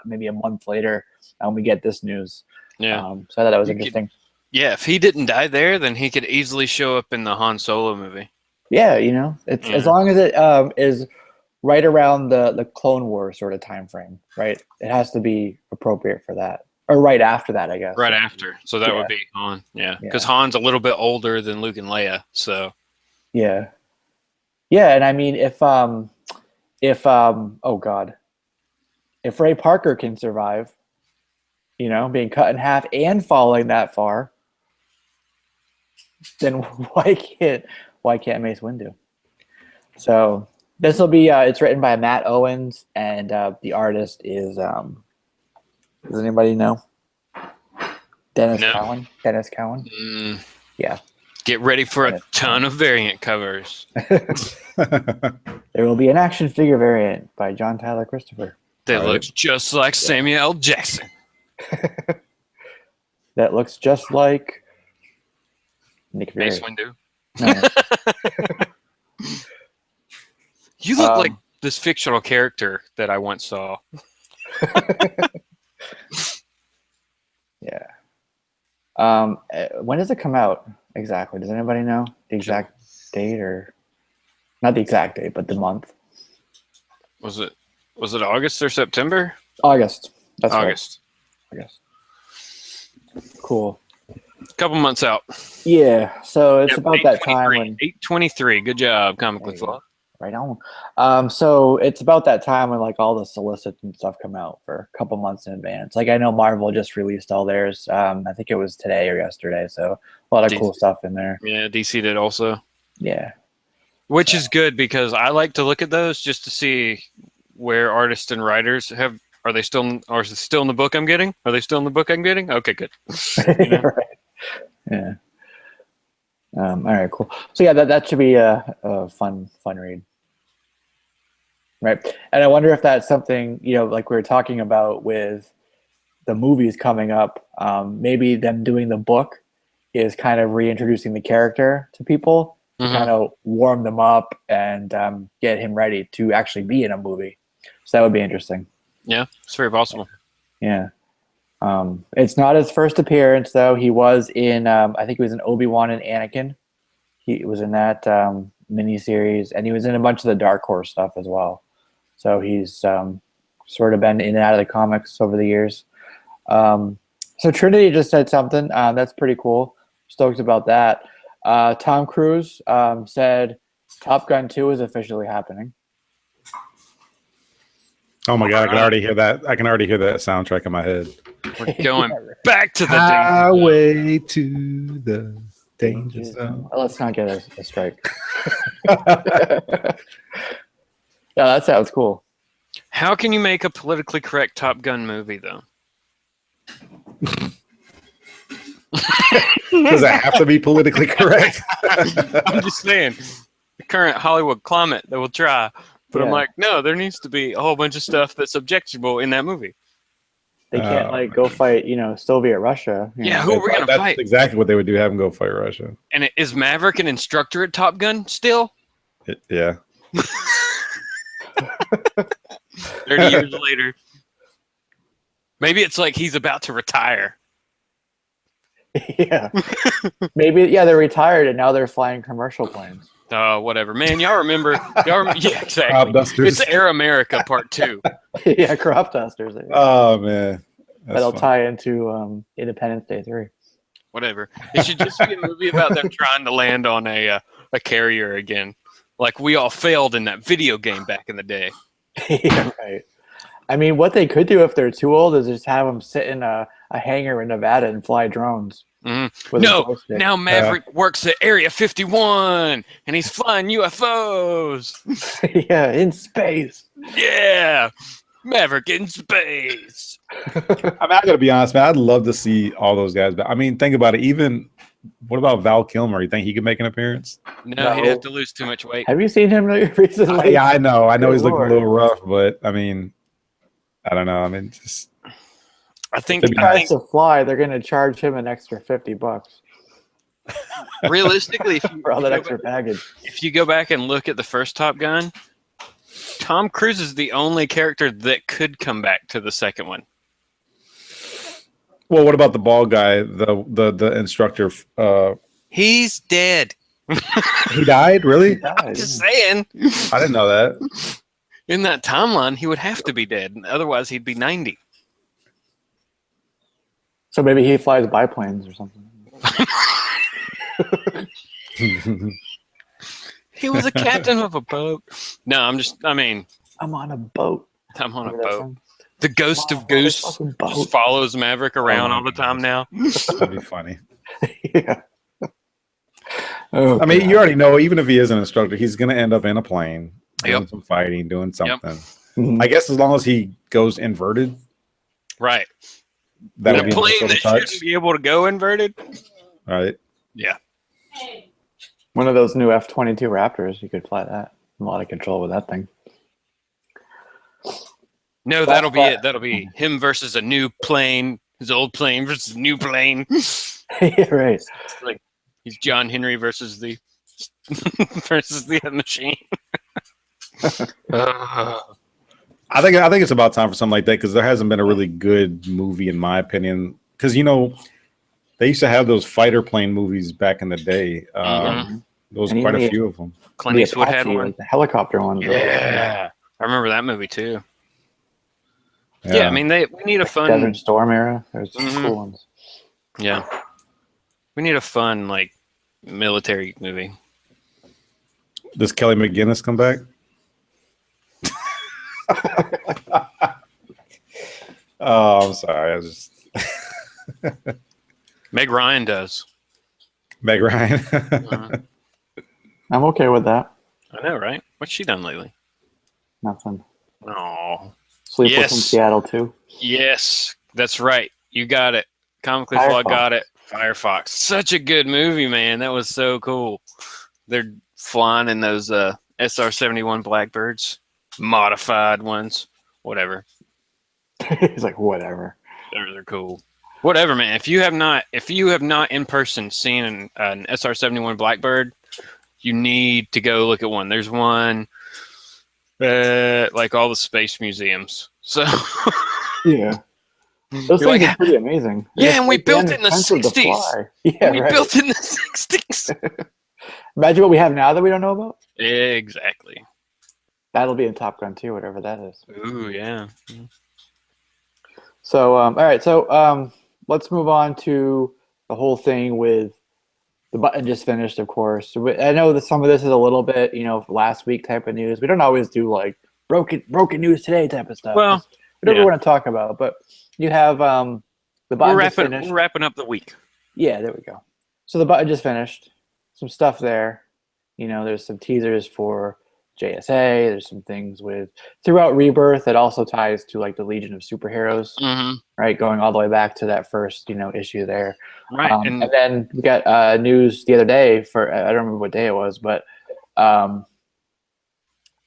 maybe a month later we get this news. So I thought that was interesting. If he didn't die there, then he could easily show up in the Han Solo movie. Yeah, it's as long as it is right around the Clone Wars sort of time frame, right? It has to be appropriate for that, or right after that, I guess. Right after, so that would be Han. Yeah, because Han's a little bit older than Luke and Leia. So yeah, and I mean, if oh god, if Ray Parker can survive, you know, being cut in half and falling that far, then why can't Mace Windu? So this will be it's written by Matt Owens, and the artist is does anybody know? Dennis Cowan. Yeah. Get ready for a ton of variant covers. There will be an action figure variant by John Tyler Christopher. That looks just like Samuel L. Jackson. That looks just like Nick Fury. Mace Windu. No. You look like this fictional character that I once saw. Yeah. When does it come out exactly? Does anybody know the exact date, or not the exact date, but the month? Was it August or September? August. That's August. Right. August. Cool. Couple months out. Yeah. So it's about that time when 8/23. Good job, Comically Flawed. Right on. So it's about that time when like all the solicits and stuff come out for a couple months in advance. Like I know Marvel just released all theirs. I think it was today or yesterday. So a lot of cool stuff in there. Yeah, DC did also. Yeah. Which is good because I like to look at those just to see where artists and writers are they still in the book I'm getting? Are they still in the book I'm getting? Okay, good. You know? Right. Yeah. All right, cool. So yeah, that should be a fun read, right? And I wonder if that's something, you know, like we were talking about with the movies coming up. Maybe them doing the book is kind of reintroducing the character to people to kind of warm them up and get him ready to actually be in a movie. So that would be interesting. Yeah, it's very possible. Yeah. It's not his first appearance, though. He was in, I think he was in Obi-Wan and Anakin. He was in that miniseries, and he was in a bunch of the Dark Horse stuff as well. So he's sort of been in and out of the comics over the years. So Trinity just said something. That's pretty cool. Stoked about that. Tom Cruise said Top Gun 2 is officially happening. Oh my god, I can already hear that. I can already hear that soundtrack in my head. We're going back to the highway to the danger zone. Well, let's not get a strike. Yeah, that sounds cool. How can you make a politically correct Top Gun movie, though? Does it have to be politically correct? I'm just saying, the current Hollywood climate, they will try. But I'm like, no, there needs to be a whole bunch of stuff that's objectionable in that movie. They can't like go fight, you know, Soviet Russia. Yeah, who are we gonna fight? That's exactly what they would do. Have them go fight Russia. And is Maverick an instructor at Top Gun still? Yeah. 30 years later. Maybe it's like he's about to retire. Yeah. Maybe, they're retired and now they're flying commercial planes. Oh, whatever. Man, y'all remember? Yeah, exactly. Crop dusters. It's Air America Part 2. Yeah, crop dusters. Oh, man. That'll tie into Independence Day 3. Whatever. It should just be a movie about them trying to land on a carrier again. Like we all failed in that video game back in the day. Yeah, right. I mean, what they could do if they're too old is just have them sit in a hangar in Nevada and fly drones. No, now Maverick works at Area 51 and he's flying UFOs. Yeah, in space. Yeah, Maverick in space. I mean, I gotta be honest, man. I'd love to see all those guys. But I mean, think about it. Even what about Val Kilmer? You think he could make an appearance? No, he'd have to lose too much weight. Have you seen him recently? Yeah, I know. I know he's looking a little rough, but I mean, I don't know. I mean, just. I think if he tries to fly, they're going to charge him an extra $50. Realistically, for all that extra baggage. If you go back and look at the first Top Gun, Tom Cruise is the only character that could come back to the second one. Well, what about the bald guy, the instructor? He's dead. He died? Really? He died. I'm just saying. I didn't know that. In that timeline, he would have to be dead. Otherwise, he'd be 90. So maybe he flies biplanes or something. He was a captain of a boat. No, I'm on a boat. I'm on a Remember that boat. song? The ghost I'm of on a Goose fucking boat. just follows Maverick around all the time now. That'd be funny. Yeah. Oh, I mean, God. you already know, even if he is an instructor, he's going to end up in a plane, doing Yep. some fighting, doing something. Mhm. I guess as long as he goes inverted, Right. that In would a be a plane nice that little touch. shouldn't be able to go inverted. Right. Yeah. One of those new F-22 Raptors, you could fly that. A lot of control with that thing. No, that'll be it. That'll be him versus a new plane. His old plane versus a new plane. Yeah, right. It's like he's John Henry versus the versus the machine. I think it's about time for something like that, because there hasn't been a really good movie, in my opinion. Because they used to have those fighter plane movies back in the day. There was And quite even a few of them. Clint Eastwood had Apache, one. like the helicopter one. Yeah, I remember that movie too. Yeah, I mean, we need a fun Desert Storm era. There's some Mhm. cool ones. Yeah, we need a fun military movie. Does Kelly McGinnis come back? Oh, I'm sorry. I was just Meg Ryan does. Meg Ryan. I'm okay with that. I know, right? What's she done lately? Nothing. Oh, Sleepless in Yes. Seattle too. yes, that's right. You got it. Comically Firefox. Flawed got it. Firefox. Such a good movie, man. That was so cool. They're flying in those SR-71 Blackbirds, modified ones, whatever. He's like, whatever. They're cool. Whatever, man. If you have not in person seen an SR-71 Blackbird, you need to go look at one. There's one like all the space museums. So Yeah. Those You're things like, are pretty amazing. yeah, and we It's built it in the expensive to 60s. fly. Yeah, we right. built it in the 60s. Imagine what we have now that we don't know about. Exactly. That'll be in Top Gun 2, whatever that is. Ooh, yeah. So, all right. So, let's move on to the whole thing with the button just finished, of course. I know that some of this is a little bit, last week type of news. We don't always do like broken news today type of stuff. Well, whatever yeah. we want to talk about. But you have the button just finished. We're wrapping up the week. Yeah, there we go. So the button just finished. Some stuff there. There's some teasers for JSA. There's some things throughout Rebirth. It also ties to like the Legion of Superheroes, right? Going all the way back to that first, issue there. Right. And then we got news the other day for, I don't remember what day it was, but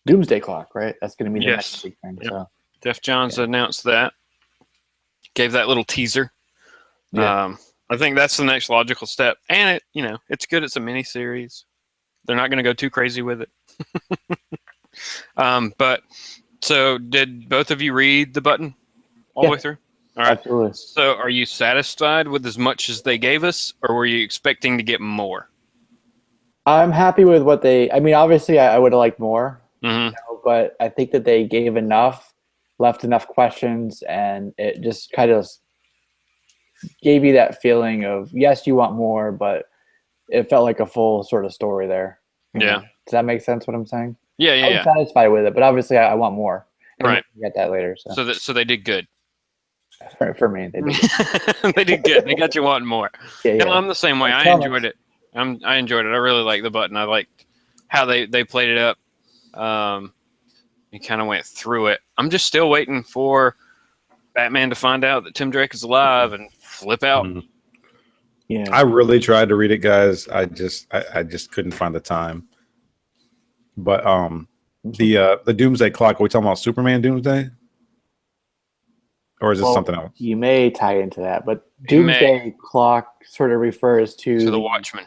Doomsday Clock, right? That's going to be the next big thing. Yep. So Jeff Johns announced that. Gave that little teaser. Yeah. I think that's the next logical step. And it's good. It's a mini series. They're not going to go too crazy with it. But so did both of you read the button all the way through? All right. Absolutely. So are you satisfied with as much as they gave us, or were you expecting to get more? I'm happy with what obviously I would have liked more, Mm-hmm. but I think that they gave enough, left enough questions, and it just kind of gave you that feeling of, yes, you want more, but it felt like a full sort of story there. Yeah. Does that make sense what I'm saying? Yeah. I'm satisfied with it, but obviously I want more. And Right. we'll get that later. So they did good. For me, they did good. They did good. They got you wanting more. Yeah. And I'm the same way. Like I comics. enjoyed it. I enjoyed it. I really liked the button. I liked how they played it up. And kind of went through it. I'm just still waiting for Batman to find out that Tim Drake is alive and flip out. Yeah. I really tried to read it, guys. I just couldn't find the time. But the Doomsday Clock, are we talking about Superman Doomsday? Or is this something else? You may tie into that, but Doomsday Clock sort of refers to the Watchmen.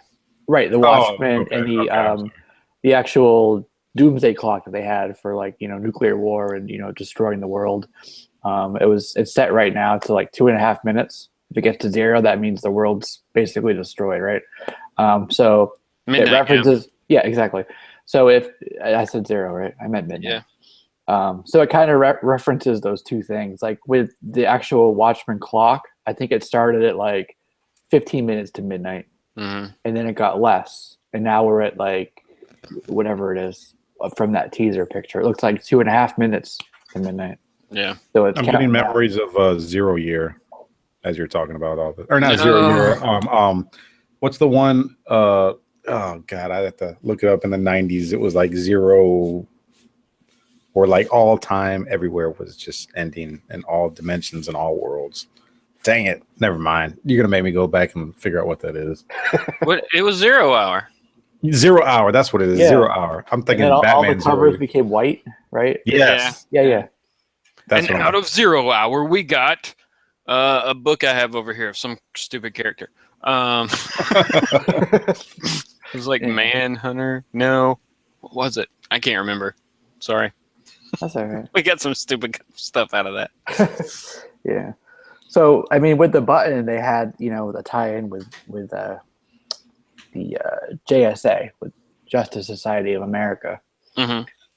Right, the Watchmen okay, and the actual Doomsday Clock that they had for nuclear war and destroying the world. It's set right now to like 2.5 minutes. If it gets to 0, that means the world's basically destroyed, right? So midnight, it references, yeah, exactly. So if I said 0, right? I meant midnight. Yeah. So it kind of references those two things. Like with the actual Watchmen clock, I think it started at like 15 minutes to midnight, and then it got less, and now we're at like whatever it is from that teaser picture. It looks like 2.5 minutes to midnight. Yeah. So it's I'm getting memories of 0 Year as you're talking about all this, or not 0 Year. What's the one? Oh God, I have to look it up. In the 90s, it was like zero, or like all time. Everywhere was just ending in all dimensions and all worlds. Dang it! Never mind. You're gonna make me go back and figure out what that is. What? It was 0 Hour. 0 Hour. That's what it is. Yeah. 0 Hour. I'm thinking all Batman. the covers became white, right? Yes. Yeah. That's and out of 0 Hour, we got a book I have over here of some stupid character. It was like Manhunter. No, what was it? I can't remember. Sorry. That's all right. We got some stupid stuff out of that. Yeah. So I mean, with the button, they had the tie-in with the JSA, with Justice Society of America,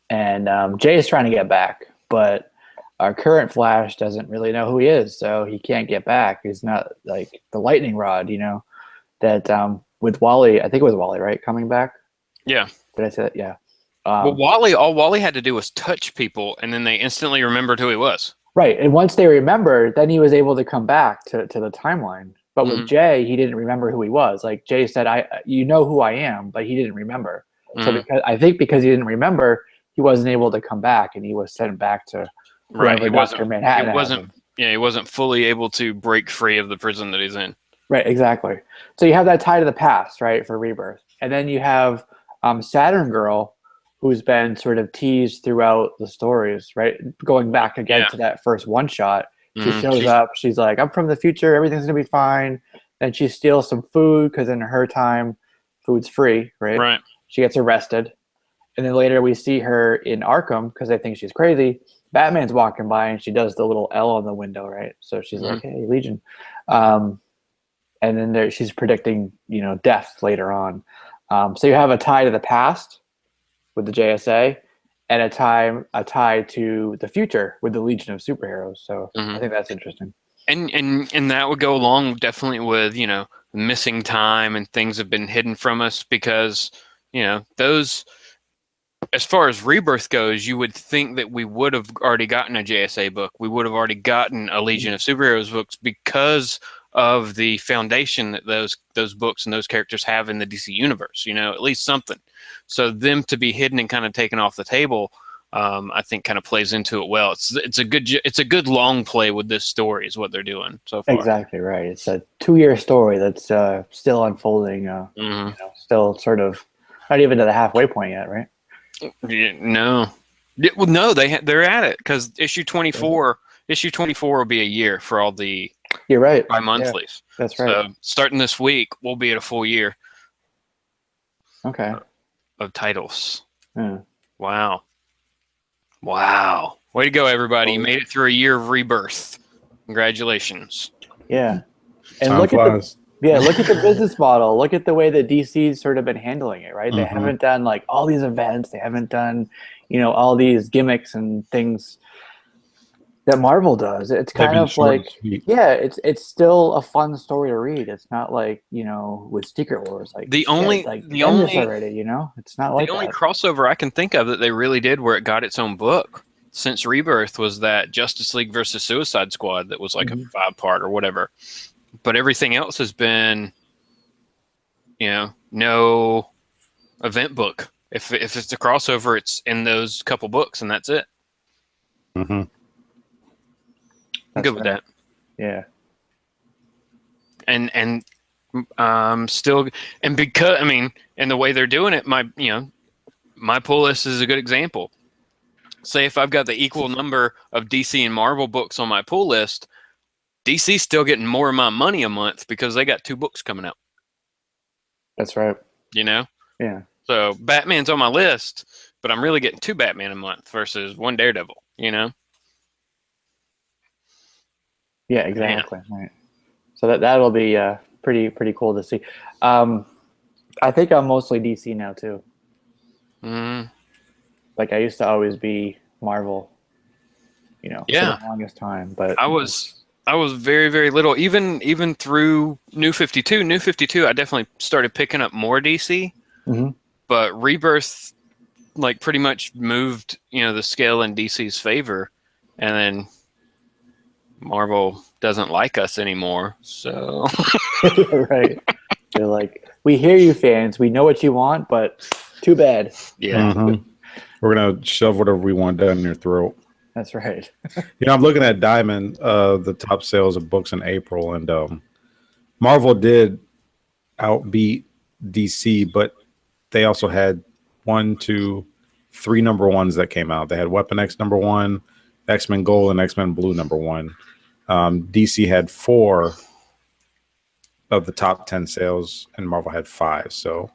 and Jay is trying to get back, but our current Flash doesn't really know who he is, so he can't get back. He's not like the lightning rod, that with Wally, I think it was Wally, right? Coming back? Yeah. Did I say that? Yeah. Well, all Wally had to do was touch people, and then they instantly remembered who he was. Right. And once they remembered, then he was able to come back to the timeline. But with Jay, he didn't remember who he was. Like Jay said, you know who I am, but he didn't remember. So because he didn't remember, he wasn't able to come back, and he was sent back to He Dr. Manhattan. He wasn't fully able to break free of the prison that he's in. Right, exactly. So you have that tie to the past, right, for Rebirth. And then you have Saturn Girl, who's been sort of teased throughout the stories, right? Going back again to that first one shot. She shows up. She's like, I'm from the future. Everything's going to be fine. And she steals some food because in her time, food's free, right? Right. She gets arrested. And then later we see her in Arkham because they think she's crazy. Batman's walking by and she does the little L on the window, right? So she's like, hey, Legion. And then she's predicting, death later on. So you have a tie to the past with the JSA, and a tie to the future with the Legion of Superheroes. So I think that's interesting. And that would go along definitely with missing time and things have been hidden from us because those. As far as Rebirth goes, you would think that we would have already gotten a JSA book. We would have already gotten a Legion of Superheroes books because of the foundation that those books and those characters have in the DC universe. At least something. So them to be hidden and kind of taken off the table, I think, kind of plays into it well. It's a good long play with this story is what they're doing so far. Exactly right. It's a 2-year story that's still unfolding. Still sort of not even to the halfway point yet, right? No. Well, no, they're at it because issue 24 will be a year for all the You're right. bi-monthlies. Yeah, that's right. So starting this week, we'll be at a full year. Okay. Of titles. Yeah. Wow. Way to go, everybody! You made it through a year of Rebirth. Congratulations. Yeah. And look at the business model. Look at the way that DC's sort of been handling it, right? They haven't done like all these events. They haven't done, all these gimmicks and things that Marvel does. It's kind of like, it's still a fun story to read. It's not like, with Secret Wars, like the only already, it's not like the only crossover I can think of that they really did where it got its own book since Rebirth was that Justice League versus Suicide Squad that was like a 5-part or whatever. But everything else has been, no event book. If it's a crossover, it's in those couple books, and that's it. I'm good with that. Yeah. And still, and because and the way they're doing it, my pull list is a good example. Say if I've got the equal number of DC and Marvel books on my pull list, DC's still getting more of my money a month because they got 2 books coming out. That's right. Yeah. So Batman's on my list, but I'm really getting 2 Batman a month versus 1 Daredevil, Yeah, exactly. Yeah. Right. So that'll be pretty cool to see. I think I'm mostly DC now too. Like I used to always be Marvel, you know, Yeah. for the longest time. But I was very, very little. Even through New 52. New 52, I definitely started picking up more DC. Mm-hmm. But Rebirth, like, pretty much moved, you know, the scale in DC's favor, and then Marvel doesn't like us anymore. So right, they're like, we hear you, fans. We know what you want, but too bad. yeah. Mm-hmm. We're gonna shove whatever we want down your throat. That's right. You know, I'm looking at Diamond, the top sales of books in April, and Marvel did outbeat DC, but they also had 1, 2, 3 number ones that came out. They had Weapon X number 1, X-Men Gold, and X-Men Blue number 1. DC had 4 of the top 10 sales, and Marvel had 5. So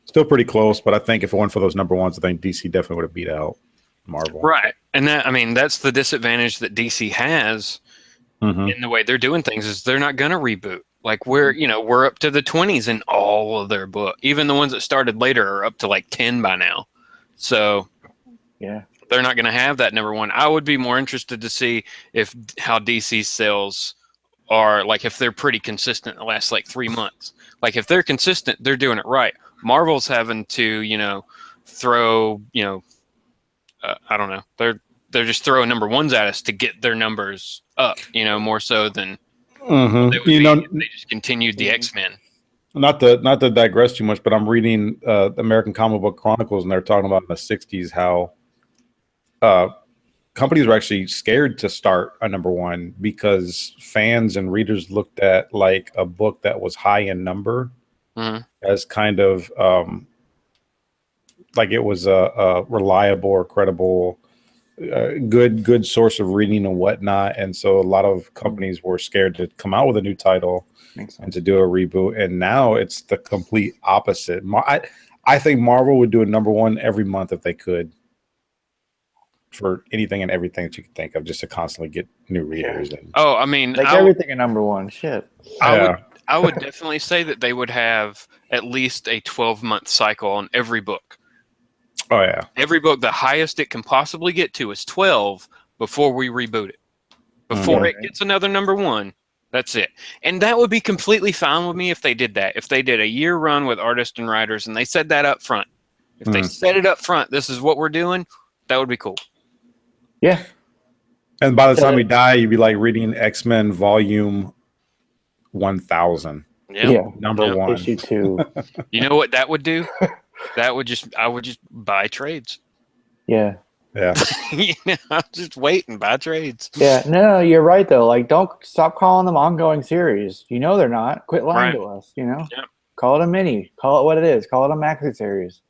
still pretty close, but I think if it weren't for those number ones, I think DC definitely would have beat out Marvel. Right. And that, I mean, that's the disadvantage that DC has in the way they're doing things, is they're not going to reboot. Like, we're up to the 20s in all of their books. Even the ones that started later are up to like 10 by now. So Yeah. they're not going to have that number one. I would be more interested to see how DC's sales are, like, if they're pretty consistent the last like 3 months. Like, if they're consistent, they're doing it right. Marvel's having to, throw, I don't know. They're just throwing number ones at us to get their numbers up, more so than they would be if they just continued the X-Men. Not to digress too much, but I'm reading American Comic Book Chronicles, and they're talking about in the 60s how companies were actually scared to start a number one because fans and readers looked at like a book that was high in number as kind of like it was a reliable or credible good source of reading and whatnot. And so a lot of companies were scared to come out with a new title and to do a reboot. And now it's the complete opposite. I think Marvel would do a number one every month if they could, for anything and everything that you could think of, just to constantly get new readers. And, I mean, like everything in number one. Shit. I would definitely say that they would have at least a 12-month cycle on every book. Oh, yeah. Every book, the highest it can possibly get to is 12 before we reboot it. Before it gets another number one, that's it. And that would be completely fine with me if they did that. If they did a year run with artists and writers and they said that up front. If they said it up front, this is what we're doing, that would be cool. Yeah. And by the time we die, you'd be like reading X-Men Volume 1000. Yeah. Number one. Issue 2. You know what that would do? I would just buy trades. Yeah. Yeah. I'll just wait and buy trades. Yeah. No, you're right though. Like, don't stop calling them ongoing series. They're not. Quit lying to us. Yep. Call it a mini. Call it what it is. Call it a maxi series.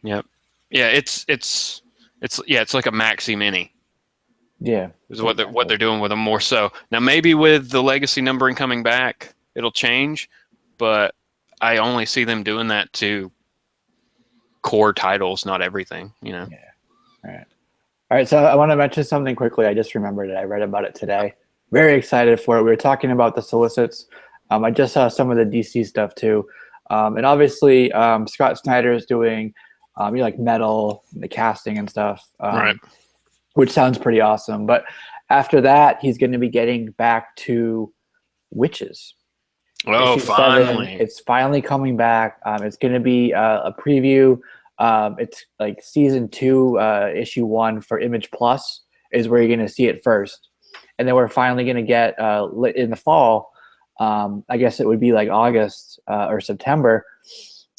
Yep. Yeah. It's like a maxi mini. Yeah. Is what they're doing with them more so. Now maybe with the legacy numbering coming back, it'll change, but I only see them doing that to core titles, not everything. Yeah. All right. So I want to mention something quickly. I just remembered it. I read about it today. Very excited for it. We were talking about the solicits. I just saw some of the DC stuff too, and obviously Scott Snyder is doing like metal, the casting and stuff. Right. Which sounds pretty awesome. But after that, he's going to be getting back to Witches. Oh, finally. 7, it's finally coming back. It's going to be a preview. It's like season 2, issue 1 for Image Plus is where you're going to see it first. And then we're finally going to get in the fall. I guess it would be like August or September.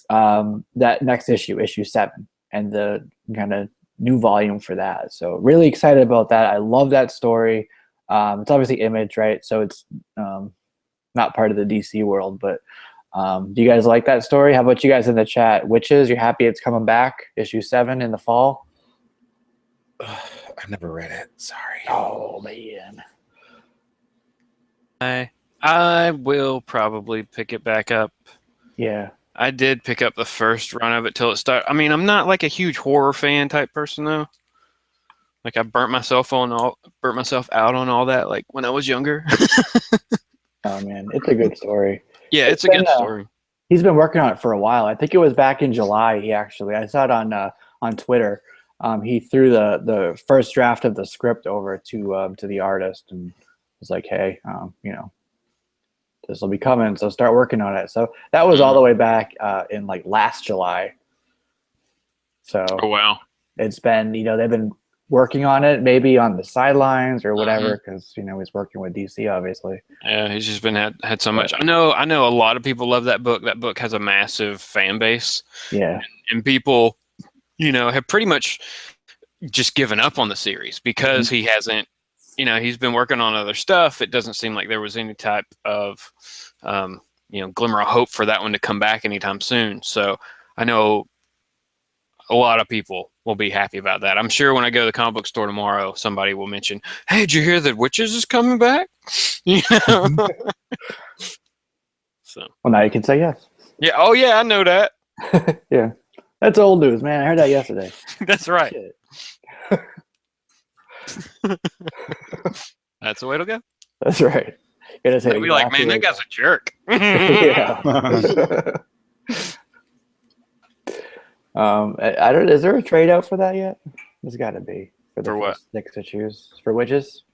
That next issue 7, and the kind of new volume for that. So really excited about that. I love that story. It's obviously Image, right? So it's not part of the DC world, but do you guys like that story? How about you guys in the chat? Witches, you're happy it's coming back? Issue 7 in the fall? I never read it. Sorry. Oh, man. I will probably pick it back up. Yeah. I did pick up the first run of it till it started. I mean, I'm not like a huge horror fan type person though. Like, I burnt myself out on all that like when I was younger. Oh man, it's a good story. Yeah, it's a good story. He's been working on it for a while. I think it was back in July. I saw it on Twitter. he threw the first draft of the script over to the artist and was like, "Hey, this will be coming, so start working on it." So that was all the way back in like last July. So Oh wow, it's been they've been working on it, maybe on the sidelines or whatever, because he's working with DC, obviously. Yeah, he's just been had so much. I know a lot of people love that book. That book has a massive fan base. Yeah, and people, have pretty much just given up on the series because he hasn't. He's been working on other stuff. It doesn't seem like there was any type of, glimmer of hope for that one to come back anytime soon. So I know a lot of people will be happy about that. I'm sure when I go to the comic book store tomorrow, somebody will mention, "Hey, did you hear that Witches is coming back?" So. Well, now you can say yes. Yeah. Oh, yeah. I know that. Yeah, that's old news, man. I heard that yesterday. That's right. That's the way to go. That's right. You're say be like, man, that guy's a jerk. Yeah. I don't. Is there a trade out for that yet? There's got to be for what? 6 issues for Witches.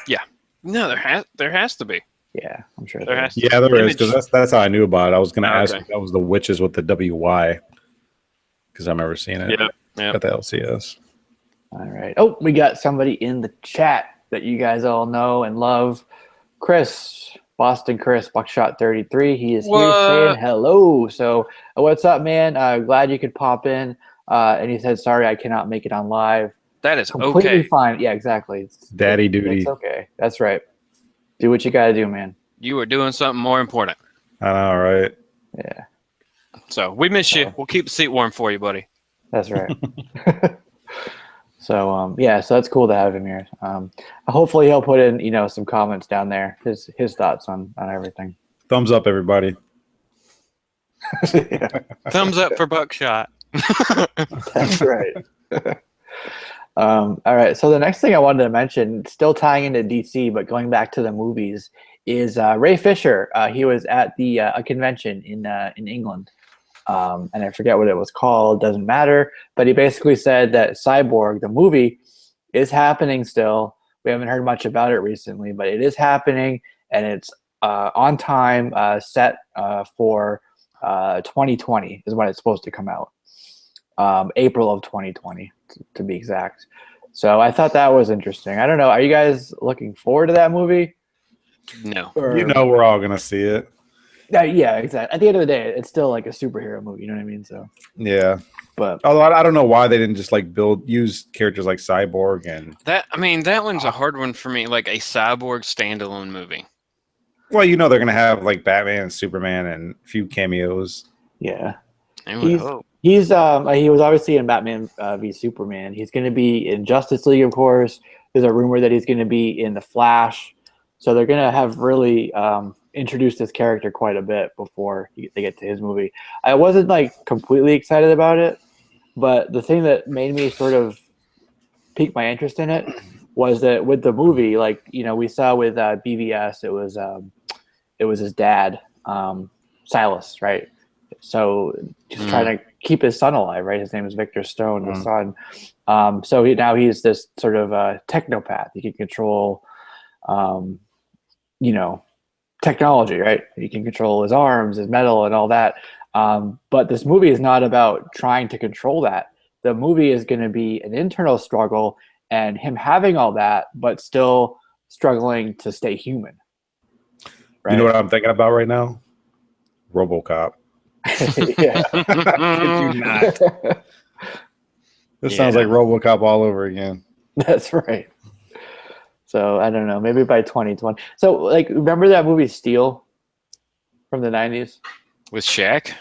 Yeah. No, there has to be. Yeah, I'm sure there has. Yeah, there is, because that's how I knew about it. I was going to ask if that was the Witches with the WY, because I remember seeing it at the LCS. All right. Oh, we got somebody in the chat that you guys all know and love. Chris, Boston Chris, Buckshot 33. He is here saying hello. So, what's up, man? Glad you could pop in. And he said, "Sorry, I cannot make it on live." That is completely fine. Yeah, exactly. Daddy duty. It's okay. That's right. Do what you gotta do, man. You are doing something more important. I know, right? Yeah. So we miss you. We'll keep the seat warm for you, buddy. That's right. So so that's cool to have him here. Hopefully he'll put in some comments down there, his thoughts on everything. Thumbs up, everybody. Thumbs up for Buckshot. That's right. All right. So the next thing I wanted to mention, still tying into DC, but going back to the movies, is Ray Fisher. He was at the a convention in England. And I forget what it was called, doesn't matter. But he basically said that Cyborg, the movie, is happening still. We haven't heard much about it recently, but it is happening, and it's on time, set for 2020 is when it's supposed to come out. April of 2020, to be exact. So I thought that was interesting. I don't know. Are you guys looking forward to that movie? No. Or, we're all going to see it. Yeah, exactly. At the end of the day, it's still like a superhero movie. You know what I mean? So yeah, but although I don't know why they didn't just like use characters like Cyborg and that. I mean, that one's a hard one for me. Like a Cyborg standalone movie. Well, they're gonna have like Batman and Superman and a few cameos. Yeah, he was obviously in Batman v Superman. He's going to be in Justice League, of course. There's a rumor that he's going to be in the Flash. So they're going to have really introduced this character quite a bit before they get to his movie. I wasn't like completely excited about it, but the thing that made me sort of pique my interest in it was that with the movie, like we saw with BVS, it was his dad, Silas, right? So just trying to keep his son alive, right? His name is Victor Stone, the son. So he's this sort of technopath. He can control, technology, right? He can control his arms, his metal, and all that. But this movie is not about trying to control that. The movie is going to be an internal struggle and him having all that, but still struggling to stay human. Right? You know what I'm thinking about right now? RoboCop. Yeah. Did you not? This sounds like RoboCop all over again. That's right. So I don't know, maybe by 2020. So like, remember that movie Steel from the 90s with Shaq?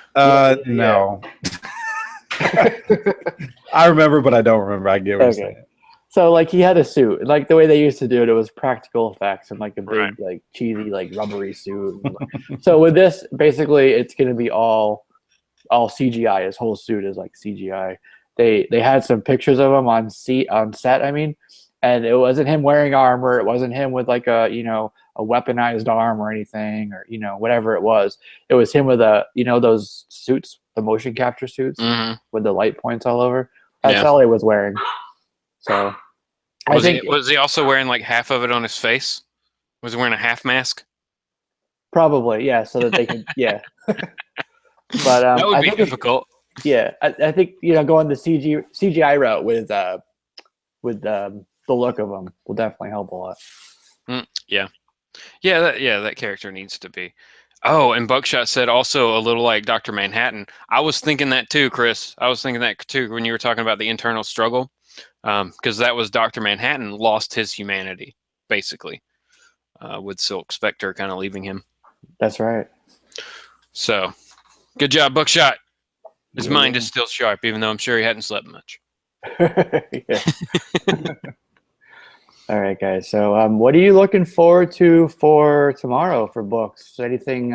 No. I remember, but I don't remember. I get what you're saying. So like he had a suit, like the way they used to do it, it was practical effects and like a big like cheesy like rubbery suit. So with this, basically, it's going to be all CGI. His whole suit is like CGI. They had some pictures of him on set. I mean. And it wasn't him wearing armor. It wasn't him with like a weaponized arm or anything, or whatever it was. It was him with those suits, the motion capture suits with the light points all over. That's all he was wearing. So was he also wearing like half of it on his face? Was he wearing a half mask? Probably, yeah, so that they could, yeah. But that would be difficult. I think going the CGI route with the look of him will definitely help a lot. That character needs to be. Oh, and Buckshot said also a little like Dr. Manhattan. I was thinking that too, Chris. I was thinking that too when you were talking about the internal struggle, because that was Dr. Manhattan lost his humanity basically, with Silk Spectre kind of leaving him. That's right. So, good job, Buckshot. His mind is still sharp, even though I'm sure he hadn't slept much. All right, guys. So, what are you looking forward to for tomorrow for books? Anything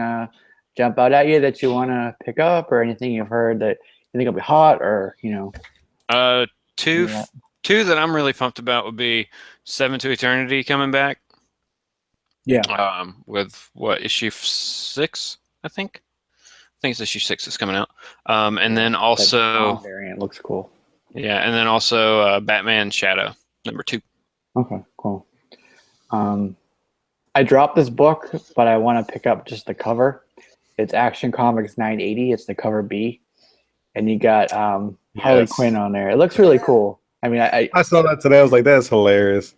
jump out at you that you want to pick up, or anything you've heard that you think will be hot, or two that I'm really pumped about would be 7 to Eternity coming back. Yeah. With what, issue 6? I think it's issue 6 that's coming out. And then also variant looks cool. Yeah, and then also Batman Shadow #2. Okay, cool. I dropped this book, but I want to pick up just the cover. It's Action Comics 980. It's the cover B, and you got Harley Quinn on there. It looks really cool. I mean, I saw that today. I was like, that's hilarious.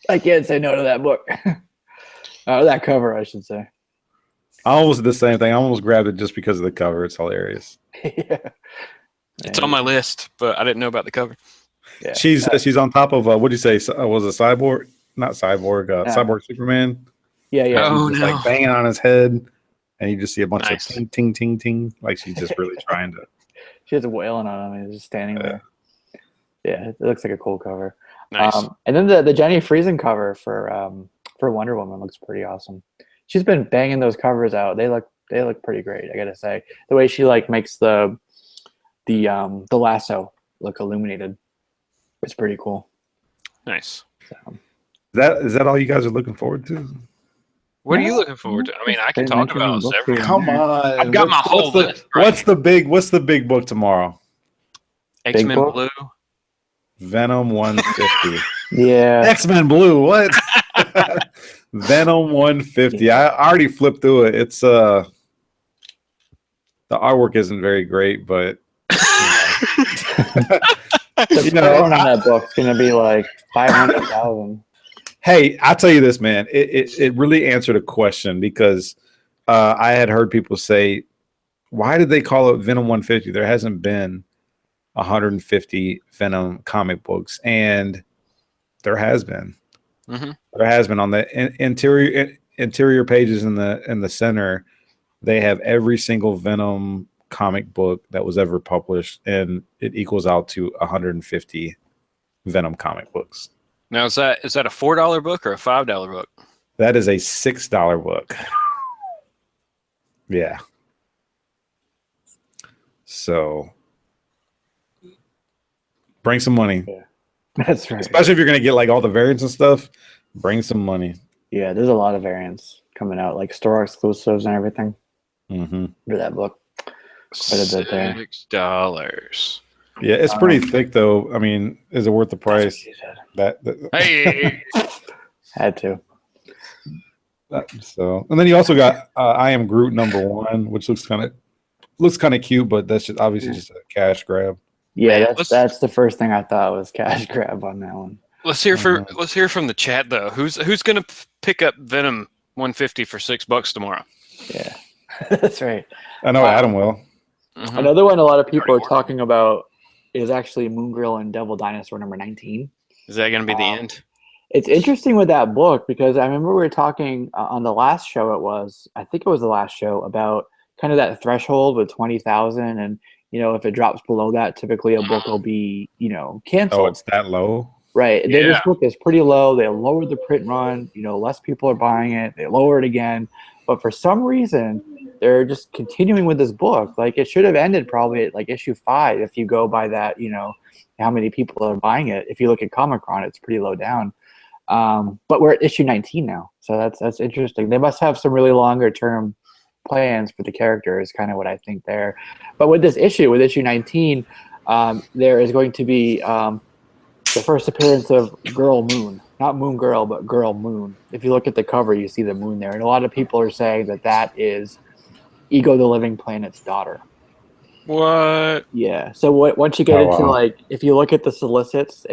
I can't say no to that book. That cover, I should say. I almost did the same thing. I almost grabbed it just because of the cover. It's hilarious. Yeah. It's on my list, but I didn't know about the cover. Yeah. She's on top of what did you say? Was it Cyborg? Not Cyborg. Cyborg Superman. Yeah. Oh, just, no. like banging on his head, and you just see a bunch of ting, ting, ting, ting. Like she's just really trying to. She's wailing on him. He's just standing there. Yeah, it looks like a cool cover. Nice. And then the Jenny Friesen cover for Wonder Woman looks pretty awesome. She's been banging those covers out. They look pretty great. I gotta say, the way she makes the lasso look illuminated, it's pretty cool. Nice. So. Is that all you guys are looking forward to? What are you looking forward to? I mean, I can talk about everything. Come on, I've got my whole list. What's the big book tomorrow? X-Men Blue. Venom 150. Yeah. X-Men Blue. What? Venom 150. I already flipped through it. It's the artwork isn't very great, but on that book's gonna be like 500,000. Hey, I'll tell you this, man. It really answered a question because I had heard people say, why did they call it Venom 150? There hasn't been 150 Venom comic books, and there has been. Mm-hmm. There has been on the interior pages in the center. They have every single Venom comic book that was ever published, and it equals out to 150 Venom comic books. Now, is that a $4 book or a $5 book? That is a $6 book. Yeah. So bring some money. Yeah. That's right. Especially if you're going to get like all the variants and stuff, bring some money. Yeah, there's a lot of variants coming out, like store exclusives and everything. Mm-hmm. For that book. Quite a bit there. $6. Yeah, it's pretty thick though. I mean, is it worth the price? Hey. Had to. So, and then you also got I Am Groot #1, which looks kind of cute, but that's just obviously just a cash grab. Yeah, that's the first thing I thought was cash grab on that one. Let's hear from the chat though. Who's gonna pick up Venom 150 for $6 tomorrow? Yeah, that's right. I know Adam will. Mm-hmm. Another one a lot of people are talking about is actually Moongrill and Devil Dinosaur #19. Is that gonna be the end? It's interesting with that book because I remember we were talking on the last show. I think it was the last show about kind of that threshold with 20,000, and if it drops below that, typically a book will be canceled. Oh, it's that low, right? Yeah. This book is pretty low. They lowered the print run. Less people are buying it. They lower it again, but for some reason they're just continuing with this book. Like it should have ended probably at like issue 5 if you go by that. How many people are buying it? If you look at Comic-Con, it's pretty low down. But we're at issue 19 now, so that's interesting. They must have some really longer term plans for the character is kind of what I think there. But with this issue, with issue 19, there is going to be the first appearance of Girl Moon. Not Moon Girl, but Girl Moon. If you look at the cover, you see the moon there. And a lot of people are saying that that is Ego the Living Planet's daughter. What? Yeah. So once you get into like, if you look at the solicits,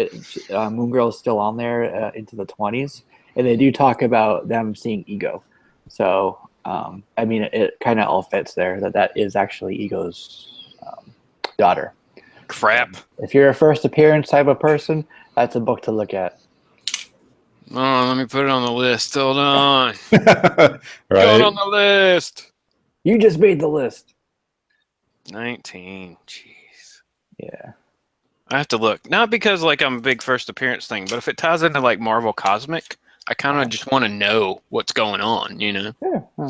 Moon Girl is still on there into the 20s, and they do talk about them seeing Ego. So I mean, it kind of all fits there that is actually Ego's daughter. Crap. So if you're a first appearance type of person, that's a book to look at. Oh, let me put it on the list. Hold on. Right. Going on the list. You just made the list. 19. Jeez. Yeah. I have to look. Not because like I'm a big first appearance thing, but if it ties into like Marvel Cosmic, I kind of just want to know what's going on, you know? Yeah. Huh.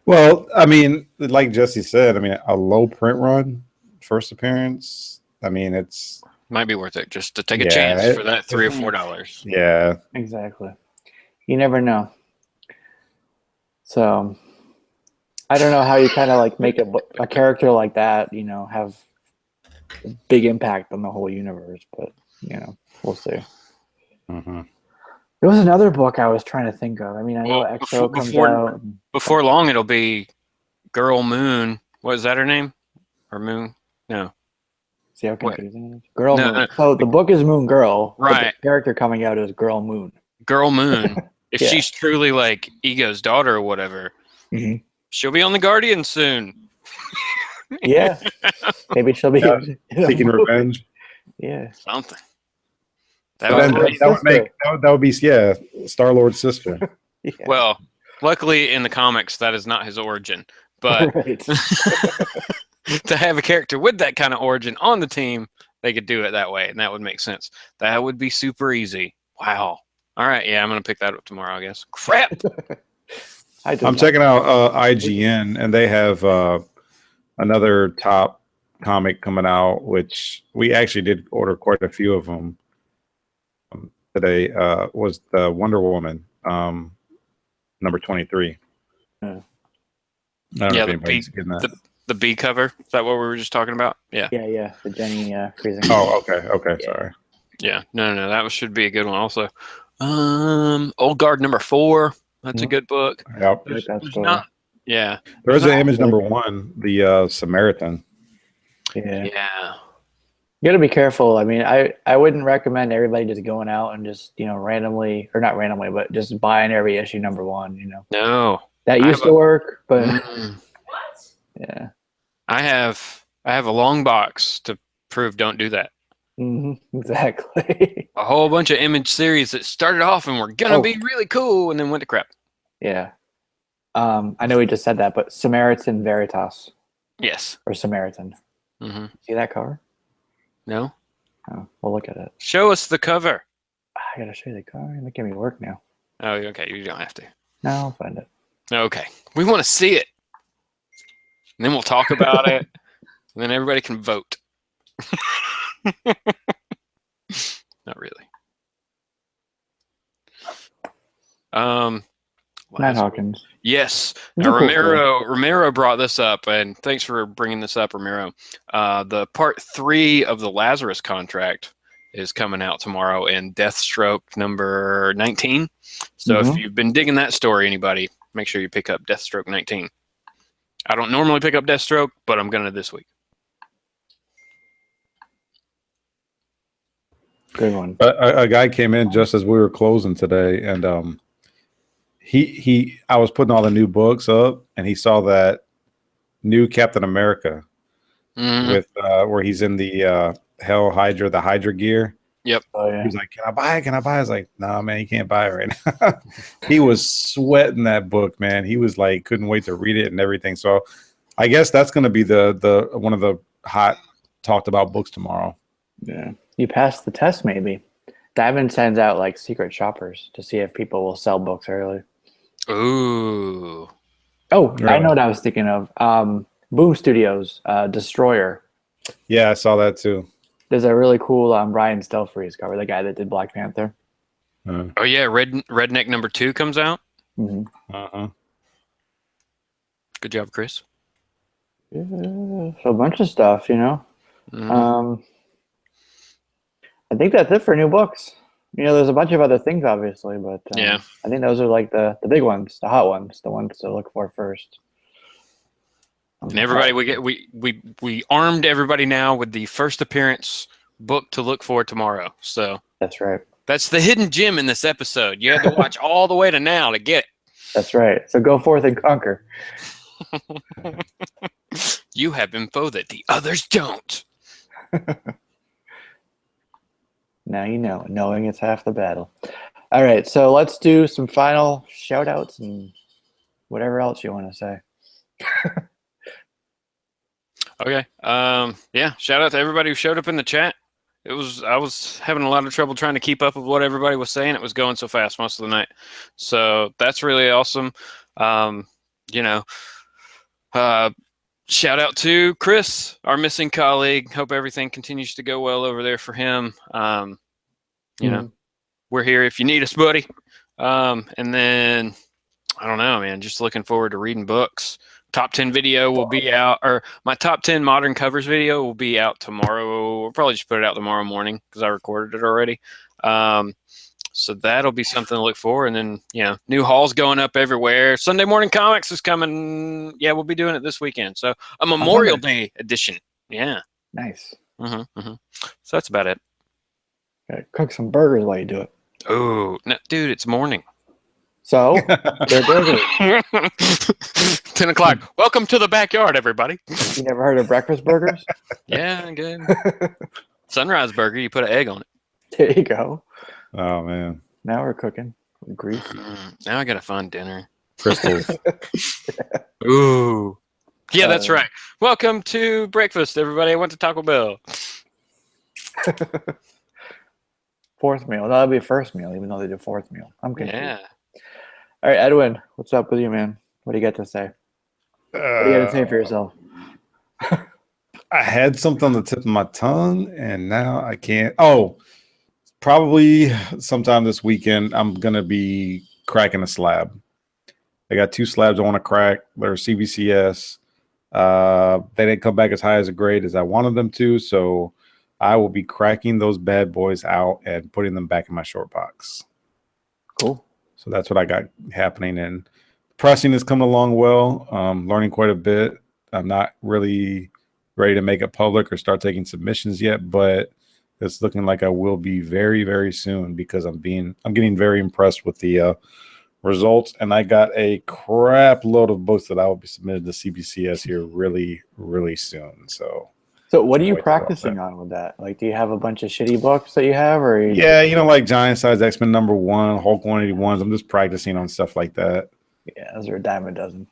Well, I mean, like Jesse said, I mean, a low print run, first appearance. I mean, it's might be worth it just to take a chance for that $3 or $4. Yeah. Exactly. You never know. So I don't know how you kind of like make a character like that, you know, have a big impact on the whole universe, but you know, we'll see. Mm-hmm. There was another book I was trying to think of. I mean, I know XO comes out. Before long, it'll be Girl Moon. What is that her name? Or Moon? No. See how confusing it is? Girl No, Moon. no. So the book is Moon Girl. Right. But the character coming out is Girl Moon. Girl Moon. If Yeah. she's truly like Ego's daughter or whatever, she'll be on the Guardian soon. Yeah. Maybe she'll be seeking revenge. Yeah. Something. That would be Star-Lord's sister. Yeah. Well, luckily in the comics that is not his origin, but Right. to have a character with that kind of origin on the team, they could do it that way, and that would make sense. That would be super easy. Wow. All right, yeah, I'm gonna pick that up tomorrow, I guess. Crap. I'm checking out IGN, and they have another top comic coming out, which we actually did order quite a few of them today. Was the Wonder Woman number 23. I don't know if anybody's getting that. The B cover. Is that what we were just talking about? Yeah. Yeah. The Jenny freezing. Oh, okay. Yeah. Sorry. Yeah. No. That should be a good one also. Old Guard number 4. That's a good book. Yep. There's not. Yeah. There's an image number 1, the Samaritan. Yeah. Yeah. You got to be careful. I mean, I wouldn't recommend everybody just going out and just, you know, randomly, or not randomly, but just buying every issue number 1, you know. No. That used to work, but What? yeah. I have a long box to prove don't do that. Exactly. A whole bunch of image series that started off and were gonna be really cool and then went to crap. Yeah. I know we just said that, but Samaritan Veritas. Yes. Or Samaritan. Mm-hmm. See that cover? No? Oh, we'll look at it. Show us the cover. I gotta show you the cover. You're making me work now. Oh, okay. You don't have to. No, I'll find it. Okay. We want to see it. And then we'll talk about it. And then everybody can vote. Not really. Matt Hawkins. Yes. He's a Now, cool Romero brought this up, and thanks for bringing this up, Romero. The part 3 of the Lazarus contract is coming out tomorrow in Deathstroke number 19. So if you've been digging that story, anybody, make sure you pick up Deathstroke 19. I don't normally pick up Deathstroke, but I'm going to this week. Good one. A guy came in just as we were closing today, and I was putting all the new books up, and he saw that new Captain America with where he's in the Hell Hydra, the Hydra gear. Yep. Oh, yeah. He was like, "Can I buy it? Can I buy it?" I was like, "No, man, you can't buy it right now." He was sweating that book, man. He was like, couldn't wait to read it and everything. So, I guess that's going to be the one of the hot talked about books tomorrow. Yeah, you passed the test, maybe. Diamond sends out like secret shoppers to see if people will sell books early. Ooh. Oh, Really? I know what I was thinking of. Boom Studios, Destroyer. Yeah, I saw that too. There's a really cool Brian Stelfreeze cover, the guy that did Black Panther. Oh yeah, Redneck number 2 comes out. Mm-hmm. Good job, Chris. Yeah, so a bunch of stuff, you know. Mm-hmm. I think that's it for new books. There's a bunch of other things, obviously, but Yeah. I think those are like the big ones, the hot ones, the ones to look for first. And everybody, we armed everybody now with the first appearance book to look for tomorrow. So that's right. That's the hidden gem in this episode. You had to watch all the way to now to get it. That's right. So go forth and conquer. You have info that the others don't. Now you know. Knowing is half the battle. All right, so let's do some final shout-outs and whatever else you want to say. Okay. Yeah, shout out to everybody who showed up in the chat. I was having a lot of trouble trying to keep up with what everybody was saying. It was going so fast most of the night. So that's really awesome. Shout out to Chris, our missing colleague. Hope everything continues to go well over there for him. We're here if you need us, buddy. And then, I don't know, man, just looking forward to reading books. Top 10 video will be out, or my top 10 modern covers video will be out tomorrow. We'll probably just put it out tomorrow morning because I recorded it already. So that'll be something to look for. And then, new hauls going up everywhere. Sunday Morning Comics is coming. Yeah, we'll be doing it this weekend. So a Memorial Day edition. Yeah. Nice. So that's about it. Gotta cook some burgers while you do it. Oh, no, dude, it's morning. So, they're burgers. 10 o'clock. Welcome to the backyard, everybody. You never heard of breakfast burgers? Yeah, good. Sunrise burger, you put an egg on it. There you go. Oh, man. Now we're cooking. Grease. Now I got to find dinner. Crystals. Ooh. Yeah, that's right. Welcome to breakfast, everybody. I went to Taco Bell. Fourth meal. No, that'll be first meal, even though they do fourth meal. I'm confused. Yeah. All right, Edwin, what's up with you, man? What do you got to say? What do you got to say for yourself? I had something on the tip of my tongue, and now I can't. Oh, probably sometime this weekend, I'm going to be cracking a slab. I got 2 slabs I want to crack. They're CBCS. They didn't come back as high as a grade as I wanted them to, so I will be cracking those bad boys out and putting them back in my short box. Cool. So that's what I got happening. And pressing is coming along well. Learning quite a bit. I'm not really ready to make it public or start taking submissions yet, but it's looking like I will be very, very soon because I'm getting very impressed with the results. And I got a crap load of books that I will be submitted to CBCS here really, really soon. So what are you practicing on with that? Like, do you have a bunch of shitty books that you have, or like Giant Size X-Men #1, Hulk 181s. I'm just practicing on stuff like that. Yeah, those are a dime a dozen.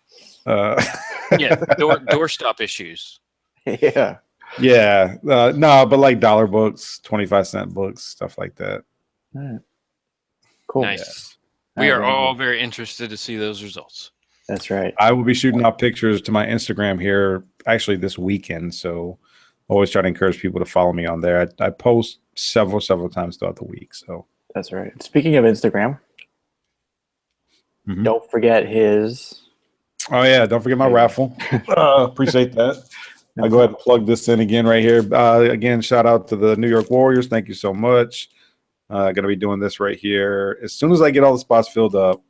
Yeah, doorstop issues. Yeah. Yeah. No, but like dollar books, 25-cent books, stuff like that. All right. Cool. Nice. Yeah. We are all very interested to see those results. That's right. I will be shooting out pictures to my Instagram here actually this weekend. So always try to encourage people to follow me on there. I post several times throughout the week. So that's right. Speaking of Instagram, don't forget his. Oh yeah, don't forget my raffle. Appreciate that. I'll go ahead and plug this in again right here. Again, shout out to the New York Warriors. Thank you so much. Going to be doing this right here as soon as I get all the spots filled up.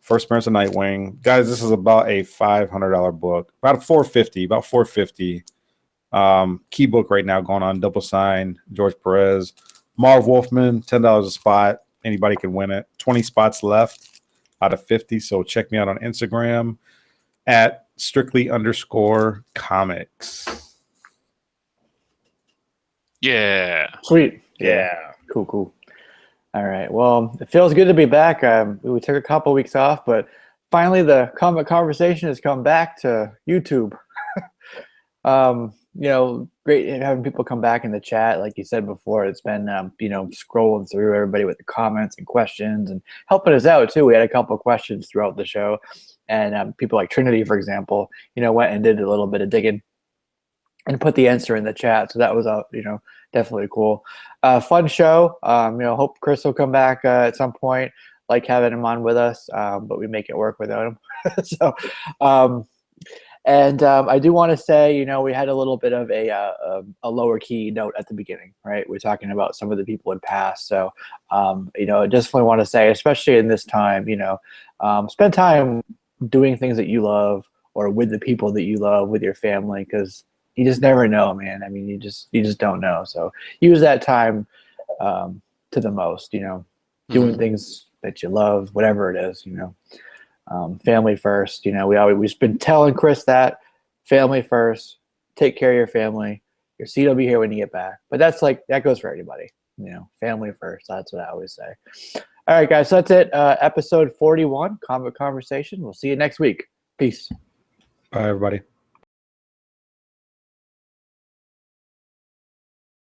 First appearance of Nightwing, guys. This is about a $500 book, about $450. Key book right now going on, double sign George Perez, Marv Wolfman, $10 a spot. Anybody can win it. 20 spots left out of 50. So check me out on Instagram at strictly_comics. Yeah. Sweet. Yeah. Cool. All right. Well, it feels good to be back. We took a couple weeks off, but finally the Comic Conversation has come back to YouTube. Great having people come back in the chat. Like you said before, it's been, scrolling through everybody with the comments and questions and helping us out too. We had a couple of questions throughout the show, and people like Trinity, for example, went and did a little bit of digging and put the answer in the chat. So that was, definitely cool. Fun show. Hope Chris will come back at some point, like having him on with us, but we make it work without him. So, And I do want to say, you know, we had a little bit of a lower key note at the beginning, right? We're talking about some of the people in past. So, you know, I definitely want to say, especially in this time, you know, spend time doing things that you love or with the people that you love, with your family, because you just never know, man. I mean, you just don't know. So use that time to the most, you know, doing things that you love, whatever it is, you know. Family first, you know, we've been telling Chris that family first, take care of your family, your seat will be here when you get back. But that's like, that goes for anybody, you know, family first. That's what I always say. All right, guys, so that's it. Episode 41, Comic Conversation. We'll see you next week. Peace. Bye, everybody.